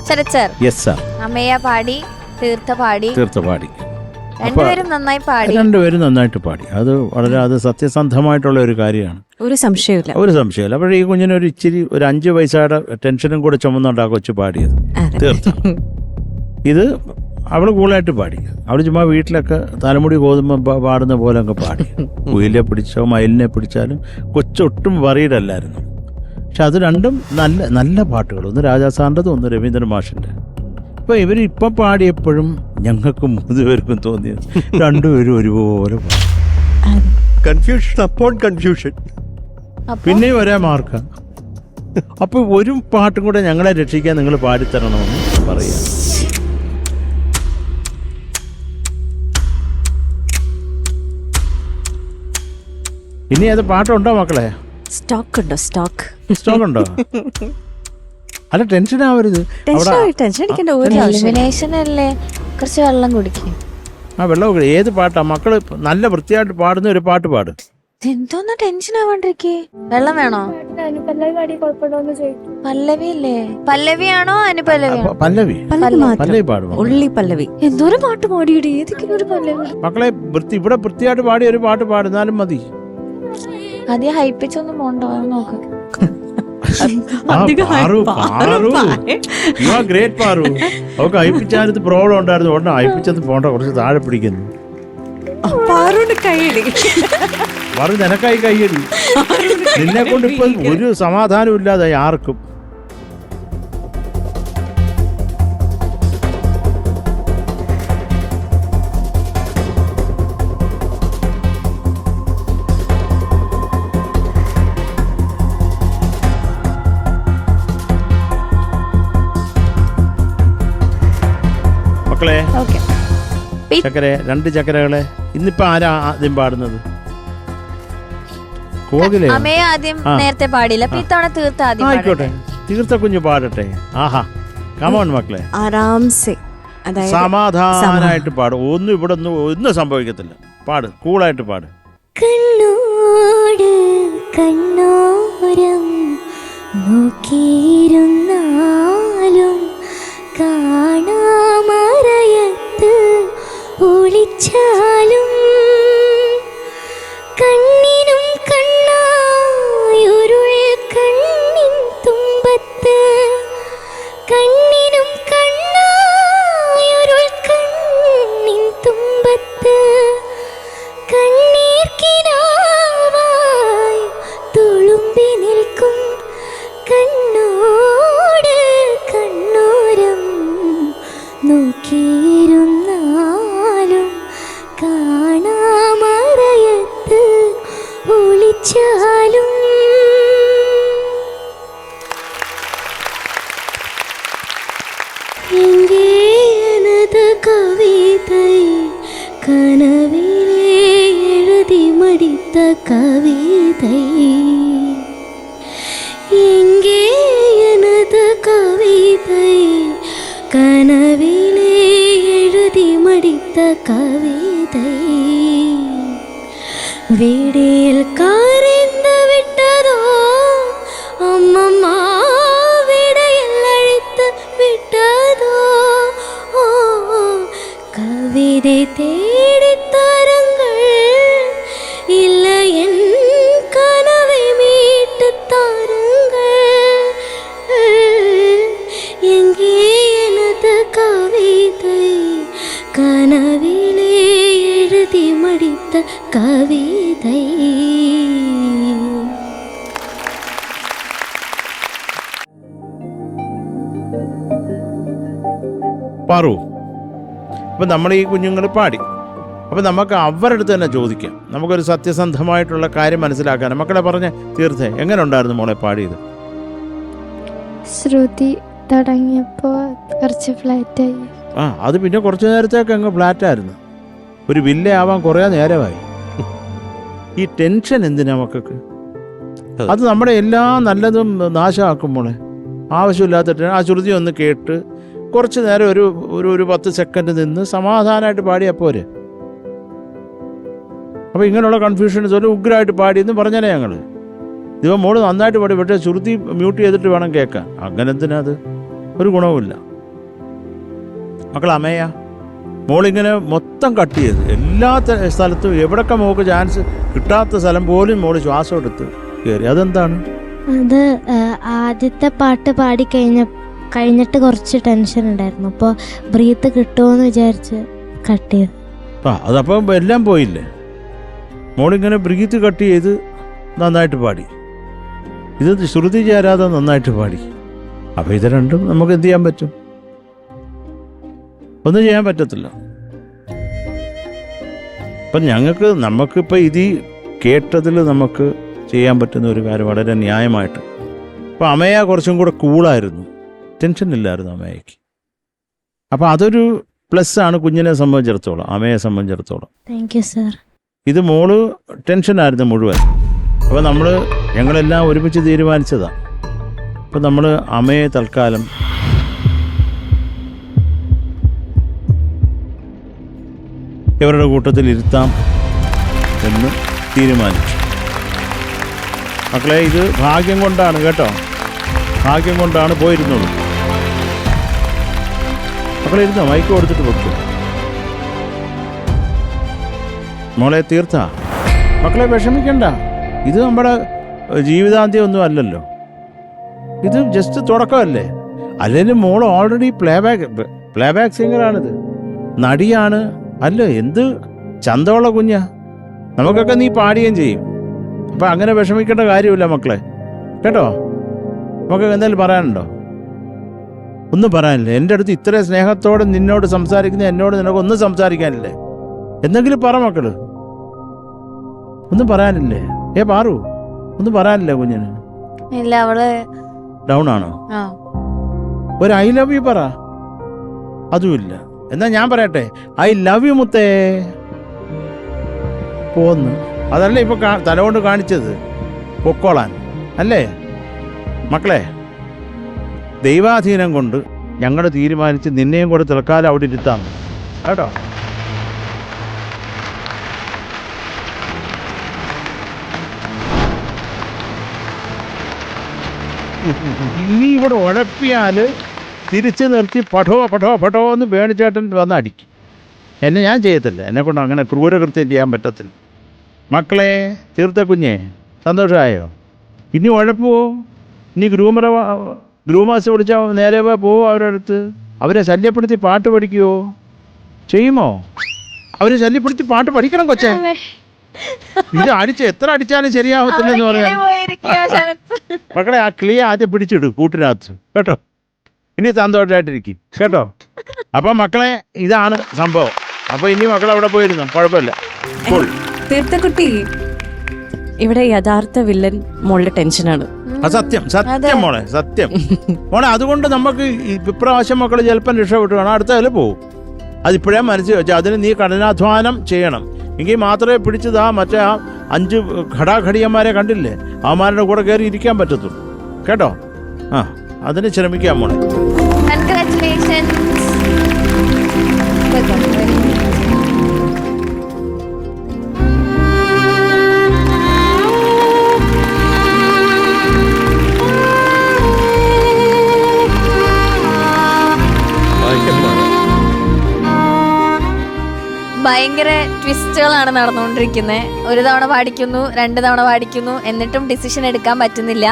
Sarath sir, yes sir. Ameya പാടി, തീർത്ഥ പാടി, പാടി. രണ്ടുപേരും നന്നായി പാടി. രണ്ടുപേരും നന്നായിട്ട് പാടി. അത് സത്യസന്ധമായിട്ടുള്ള ഒരു കാര്യമാണ്, ഒരു സംശയമില്ല. പക്ഷേ ഈ കുഞ്ഞിന് ഒരു ഇച്ചിരി ഒരു 5 പൈസയുടെ ടെൻഷനും കൂടെ ചുമന്നുണ്ടാ കൊച്ചു പാടിയത്. തീർത്തും ഇത് അവള് കൂളായിട്ട് പാടി. അവള് ചുമ്മാ വീട്ടിലൊക്കെ തലമുടി ഗോതമ്പ് പാടുന്ന പോലെ അങ്ങ് പാടി. കുയിലെ പിടിച്ചോ മയിലിനെ പിടിച്ചാലും കൊച്ചൊട്ടും വറീഡല്ലായിരുന്നു. പക്ഷെ അത് രണ്ടും നല്ല നല്ല പാട്ടുകൾ. ഒന്ന് രാജാ സാറിൻ്റെതും ഒന്ന് രവീന്ദ്രൻ മാഷിൻ്റെ. അപ്പോൾ ഇവരിപ്പം പാടിയപ്പോഴും ഞങ്ങൾക്ക് 3 പേർക്കും തോന്നിയത് രണ്ടുപേരും ഒരുപോലെ കൺഫ്യൂഷൻ അപ്പോൺ കൺഫ്യൂഷൻ. പിന്നെയും ഒരേ മാർക്കാ. അപ്പോൾ ഒരു പാട്ടും കൂടെ ഞങ്ങളെ രക്ഷിക്കാൻ നിങ്ങൾ പാടിത്തരണമെന്ന് പറയാം. ഇനി അത് പാട്ടുണ്ടോ മക്കളെ? സ്റ്റോക്ക് ഉണ്ടോ? അല്ല, ടെൻഷൻ ആവരുത്. എലിമിനേഷൻ അല്ലേ, കുറച്ച് വെള്ളം കുടിക്കും. വെള്ളം ഏത് പാട്ടാ മക്കള് നല്ല വൃത്തിയായിട്ട് പാടുന്ന ഒരു പാട്ട് പാട്. എന്തോന്നാ ടെൻഷൻ ആവാണ്ടിരിക്കേ? വെള്ളം വേണോ? പല്ലവി അല്ലേ? പല്ലവിയാണോ അനുപല്ലവിയാണോ? പല്ലവി പാടും. എന്തോരം പാട്ട് പാടിയുടെ ഏതൊക്കെയും ഒരു പല്ലവി. മക്കളെ ഇവിടെ വൃത്തിയായിട്ട് പാടി ഒരു പാട്ട് പാടുന്നാലും മതി. അധികം ഹൈപ്പിച്ചൊന്നും പോണ്ടോ നോക്ക്. അവർക്ക് അയപ്പിച്ചാലത് പ്രോബ്ലം ഉണ്ടായിരുന്നു. ഉടനെ അയപ്പിച്ചത് പോണ്ട, കുറച്ച് താഴെ പിടിക്കുന്നു. നിനക്കായി കയ്യടി. നിന്നെ കൊണ്ട് ഇപ്പൊ ഒരു സമാധാനം ഇല്ലാതെ ആർക്കും. മക്കളെ, ചക്കര 2 ചക്കരകളെ ഇന്നിപ്പോ ആരാ ആദ്യം പാടുന്നത്? കോകിലെ അമേ ആദ്യം നേരത്തെ പാടില്ല, ഇത്തവണ തീർത്ത ആദ്യം. ആയിക്കോട്ടെ, തീർത്ത കുഞ്ഞു പാടട്ടെ. ആഹാ, കമോൺ മക്കളെ, സമാധാനായിട്ട് പാടും. ഒന്നും ഇവിടെ ഒന്നും സംഭവിക്കത്തില്ല. പാട്, കൂളായിട്ട് പാട്. കണ്ണോട് കണ്ണോരം നോക്കിയിരുന്നാലും കാണാമറയത്ത് ഒളിച്ചാലും കണ്ണിനും കണ്ണായൊരുൾ കണ്ണിൻ തുമ്പത്ത് കണ്ണിനും കണ്ണായൊരുൾ കണ്ണിൻ തുമ്പത്ത് കണ്ണീർ കിനാവായി തുളുമ്പി നിൽക്കും കണ്ണോട് കണ്ണോരം നോക്കിയിരുന്നാലും കാണാമറയത്ത് ഒളിച്ചാലും. എങ്കേ எனது കവിதை കനവിലെ എഴുതി മടിത്ത കവിதை എങ്കേ எனது കവിதை കനവിലെ എഴുതി മടിത്ത കവിதை വീടിൽ കരഞ്ഞു വിട്ടതോ അമ്മമ്മ വീടയിൽ അഴിത്ത് വിട്ടതോ കവിதை തേടിത്തരങ്ങൾ ഇല്ല എൻ കനവെ മീട്ട് താരങ്ങൾ എങ്കേ எனது കവിதை കനവിലെ എഴുതി മടിത്ത കവിதை. പാറു, അപ്പം നമ്മൾ ഈ കുഞ്ഞുങ്ങൾ പാടി. അപ്പം നമുക്ക് അവരുടെ അടുത്ത് തന്നെ ചോദിക്കാം. നമുക്കൊരു സത്യസന്ധമായിട്ടുള്ള കാര്യം മനസ്സിലാക്കാൻ. മക്കളെ പറഞ്ഞ് തീർത്തേ, എങ്ങനെ ഉണ്ടായിരുന്നു മോളെ പാടിയത്? ശ്രുതി തുടങ്ങിയപ്പോൾ കുറച്ച് ഫ്ലാറ്റായി. അത് പിന്നെ കുറച്ച് നേരത്തേക്ക് അങ്ങ് ഫ്ലാറ്റായിരുന്നു. ഒരു വില്ല ആവാൻ കുറേ നേരമായി. ഈ ടെൻഷൻ എന്തിനാ മക്കൾക്ക്? അത് നമ്മുടെ എല്ലാ നല്ലതും നാശമാക്കും മോളെ. ആവശ്യമില്ലാത്ത ആ ശ്രുതി ഒന്ന് കേട്ട് കുറച്ച് നേരം ഒരു 10 സെക്കൻഡ് നിന്ന് സമാധാനമായിട്ട് പാടിയാൽ പോരെ. അപ്പോൾ ഇങ്ങനെയുള്ള കൺഫ്യൂഷൻസ് ഒരു ഉഗ്രായിട്ട് പാടിയെന്ന് പറഞ്ഞാലേ ഞങ്ങൾ. ഇതിപ്പോൾ മോള് നന്നായിട്ട് പാടി, പക്ഷേ ശ്രുതി മ്യൂട്ട് ചെയ്തിട്ട് വേണം കേൾക്കാൻ. അങ്ങനെ എന്തിനാ? അത് ഒരു ഗുണവുമില്ല. മക്കൾ അമേയ, മോളിങ്ങനെ മൊത്തം കട്ട് ചെയ്ത് എല്ലാ സ്ഥലത്തും എവിടൊക്കെ മോൾക്ക് ചാൻസ് കിട്ടാത്ത സ്ഥലം പോലും മോള് ശ്വാസം എടുത്ത് കയറി. അതെന്താണ്? അത് ആദ്യത്തെ പാട്ട് പാടി കഴിഞ്ഞിട്ട് കുറച്ച് ടെൻഷൻ ഉണ്ടായിരുന്നു. അപ്പോൾ ബ്രീത്ത് കിട്ടുമോയെന്ന് വിചാരിച്ച് കട്ട് ചെയ്തു. അതപ്പം എല്ലാം പോയില്ലേ? മോളിങ്ങനെ ബ്രീത്ത് കട്ട് ചെയ്ത് നന്നായിട്ട് പാടി, ഇത് ശ്രുതി ചേരാതെ നന്നായിട്ട് പാടി. അപ്പോൾ ഇത് രണ്ടും നമുക്ക് എന്ത് ചെയ്യാൻ പറ്റും? ഒന്നും ചെയ്യാൻ പറ്റത്തില്ല. അപ്പം നമുക്കിപ്പോൾ ഇത് കേട്ടതിൽ നമുക്ക് ചെയ്യാൻ പറ്റുന്ന ഒരു കാര്യം വളരെ ന്യായമായിട്ട്. അപ്പോൾ അമയ കുറച്ചും കൂടെ കൂളായിരുന്നു, ടെൻഷൻ ഇല്ലായിരുന്നു അമയക്ക്. അപ്പോൾ അതൊരു പ്ലസ് ആണ് കുഞ്ഞിനെ സംബന്ധിച്ചിടത്തോളം, അമയെ സംബന്ധിച്ചിടത്തോളം. Thank you sir. ഇത് മോള് ടെൻഷനായിരുന്നു മുഴുവൻ. അപ്പോൾ ഞങ്ങളെല്ലാം ഒരുമിച്ച് തീരുമാനിച്ചതാണ്. അപ്പോൾ നമ്മൾ അമയെ തൽക്കാലം ഇവരുടെ കൂട്ടത്തിൽ ഇരുത്താം എന്ന് തീരുമാനിച്ചു. മക്കളെ, ഇത് ഭാഗ്യം കൊണ്ടാണ് കേട്ടോ, ഭാഗ്യം കൊണ്ടാണ്. പോയിരുന്നുള്ളൂ. മക്കളെ ഇരുന്നോ, മൈക്ക് കൊടുത്തിട്ട് വെക്കും. മോളെ തീർത്ത മക്കളെ വിഷമിക്കണ്ട, ഇത് നമ്മുടെ ജീവിതാന്ത്യം ഒന്നും അല്ലല്ലോ, ഇത് ജസ്റ്റ് തുടക്കമല്ലേ. അല്ലെങ്കിൽ മോൾ ഓൾറെഡി പ്ലേബാക്ക് സിംഗറാണിത്, നടിയാണ്. അല്ല, എന്ത് ചന്തമുള്ള കുഞ്ഞാ, നമുക്കൊക്കെ നീ പാടുകയും ചെയ്യും. അപ്പം അങ്ങനെ വിഷമിക്കേണ്ട കാര്യമില്ല മക്കളെ കേട്ടോ. നമുക്ക് എന്തെങ്കിലും പറയാനുണ്ടോ? ഒന്നും പറയാനില്ല. എൻ്റെ അടുത്ത് ഇത്ര സ്നേഹത്തോടെ നിന്നോട് സംസാരിക്കുന്ന എന്നോട് നിനക്കൊന്നും സംസാരിക്കാനില്ലേ? എന്തെങ്കിലും പറ മക്കള്, ഒന്നും പറയാനില്ലേ? പാറു, ഒന്നും പറയാനില്ലേ കുഞ്ഞിന്? ഇല്ല, അവള് ഡൗൺ ആണോ? ഒരു ഐ ലവ് യു പറ. അതുമില്ല. എന്നാ ഞാൻ പറയട്ടെ, ഐ ലവ് യു മുത്തേ പോന്ന്. അതല്ലേ ഇപ്പൊ തലകൊണ്ട് കാണിച്ചത്, പൊക്കോളാൻ അല്ലേ? മക്കളെ, ദൈവാധീനം കൊണ്ട് ഞങ്ങൾ തീരുമാനിച്ച് നിന്നെയും കൂടെ തൽക്കാലം അവിടെ ഇരുത്താം കേട്ടോ. ഇനി ഇവിടെ ഉഴപ്പിയാൽ തിരിച്ച് നിർത്തി പഠോ എന്ന് വേണിച്ചേട്ടൻ വന്ന് അടിക്കും. ഞാൻ ചെയ്യത്തില്ല, എന്നെക്കൊണ്ട് അങ്ങനെ ക്രൂരകൃത്യം ചെയ്യാൻ പറ്റത്തില്ല. മക്കളെ, തീർത്ത കുഞ്ഞേ, സന്തോഷമായോ? ഇനി ഉഴപ്പുവോ? ഇനി ഗ്രൂമേഴ്സ് വിളിച്ചാൽ നേരെ പോവോ അവരുടെ അടുത്ത്? അവരെ ശല്യപ്പെടുത്തി പാട്ട് പഠിക്കുവോ? ചെയ്യുമോ? അവരെ ശല്യപ്പെടുത്തി പാട്ട് പഠിക്കണം കൊച്ചേ. ഇത് എത്ര അടിച്ചാലും ശരിയാവത്തില്ലെന്ന് പറയാൻ. മക്കളെ, ആ കിളിയെ ആദ്യം പിടിച്ചിടും കൂട്ടിനകത്ത് കേട്ടോ. ഇനി സന്തോഷമായിട്ടിരിക്കും കേട്ടോ. അപ്പം മക്കളെ, ഇതാണ് സംഭവം. അപ്പോൾ ഇനി മക്കൾ അവിടെ പോയിരുന്നു, കുഴപ്പമില്ല. തീർത്ഥക്കുട്ടി, ഇവിടെ യഥാർത്ഥ വില്ലൻ മോളുടെ ടെൻഷനാണ്. സത്യം മോളെ, സത്യം മോളെ. അതുകൊണ്ട് നമുക്ക് ഇപ്രാവശ്യം മക്കൾ ചിലപ്പം രക്ഷപ്പെട്ടു വേണം, അടുത്തതിൽ പോവും. അതിപ്പോഴേ മനസ്സിൽ വെച്ചാൽ അതിന് നീ കഠിനാധ്വാനം ചെയ്യണം. എങ്കിൽ മാത്രമേ പിടിച്ചത് മറ്റേ 5 ഘടാഘടിയന്മാരെ കണ്ടില്ലേ, അവന്മാരുടെ കൂടെ കയറി ഇരിക്കാൻ പറ്റത്തുള്ളൂ കേട്ടോ. അതിന് ശ്രമിക്കാം മോളെ. ഭയങ്കര ട്വിസ്റ്റുകളാണ് നടന്നുകൊണ്ടിരിക്കുന്നത്. ഒരു തവണ പാടിക്കുന്നു, 2 തവണ പാടിക്കുന്നു, എന്നിട്ടും ഡിസിഷൻ എടുക്കാൻ പറ്റുന്നില്ല.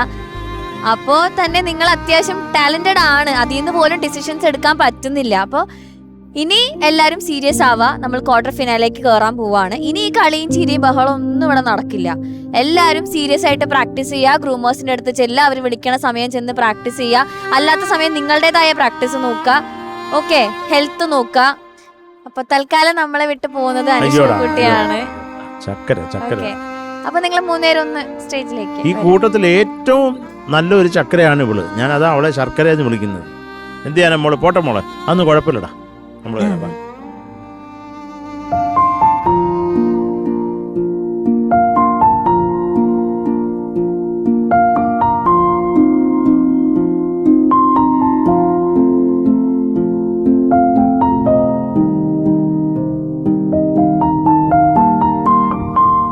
അപ്പോൾ തന്നെ നിങ്ങൾ അത്യാവശ്യം ടാലന്റഡ് ആണ്, അതിൽ നിന്ന് പോലും ഡിസിഷൻസ് എടുക്കാൻ പറ്റുന്നില്ല. അപ്പോൾ ഇനി എല്ലാവരും സീരിയസ് ആവാ, നമ്മൾ ക്വാർട്ടർ ഫിനാലേക്ക് കയറാൻ പോവാണ്. ഇനി ഈ കളിയും ചിരിയും ബഹളം ഒന്നും ഇവിടെ നടക്കില്ല. എല്ലാവരും സീരിയസ് ആയിട്ട് പ്രാക്ടീസ് ചെയ്യുക. ഗ്രൂമേഴ്സിന്റെ അടുത്ത് ചെല്ലുക, അവർ വിളിക്കണ സമയം ചെന്ന് പ്രാക്ടീസ് ചെയ്യുക. അല്ലാത്ത സമയം നിങ്ങളുടേതായ പ്രാക്ടീസ് നോക്കുക. ഓക്കെ, ഹെൽത്ത് നോക്കുക. അപ്പൊ തൽക്കാലം നമ്മളെ വിട്ട് പോകുന്നത് അനുഷ്കുട്ടിയാണ്. അപ്പൊ നിങ്ങൾ 3 പേരും ഒന്ന് സ്റ്റേജിലേക്ക്. ഈ കൂട്ടത്തിൽ ഏറ്റവും നല്ലൊരു ചക്കരയാണ് ഇവള്. ഞാൻ അതാ അവളെ ശർക്കര എന്ന് വിളിക്കുന്നത്. എന്ത് ചെയ്യാനാ മോളെ, പോട്ടെ മോളെ, അന്ന് കുഴപ്പമില്ലടാ നമ്മള്.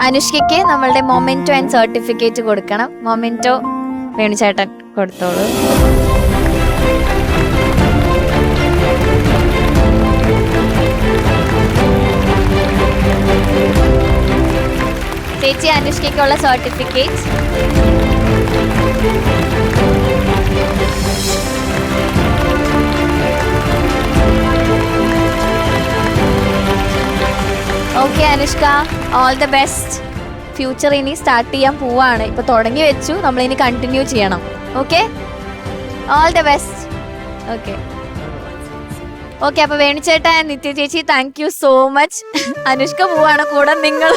അനുഷ്കയ്ക്ക് നമ്മളുടെ മൊമെന്റോ ആൻഡ് സർട്ടിഫിക്കറ്റ് കൊടുക്കണം. മൊമെന്റോ വേണുചേട്ടൻ കൊടുത്തോളൂ. ചേച്ചി അനുഷ്കയ്ക്കുള്ള certificate. Okay Anushka, all the best. Future ഇനി സ്റ്റാർട്ട് ചെയ്യാൻ പോവാണ്. ഇപ്പൊ തുടങ്ങി വെച്ചു, നമ്മൾ ഇനി കണ്ടിന്യൂ ചെയ്യണം. Okay, all the best. Okay okay. അപ്പൊ വേണിച്ചേട്ടാ, നിത്യ ചേച്ചി, thank you so much. Anushka പോവാണ്, കൂടെ നിങ്ങൾ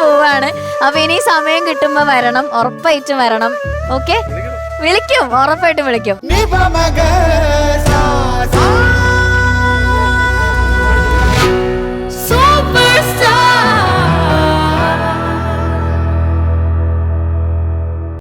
പോവാണ്. അപ്പൊ ഇനി സമയം കിട്ടുമ്പോ വരണം, ഉറപ്പായിട്ടും വരണം. ഓക്കെ, വിളിക്കും, ഉറപ്പായിട്ടും വിളിക്കും.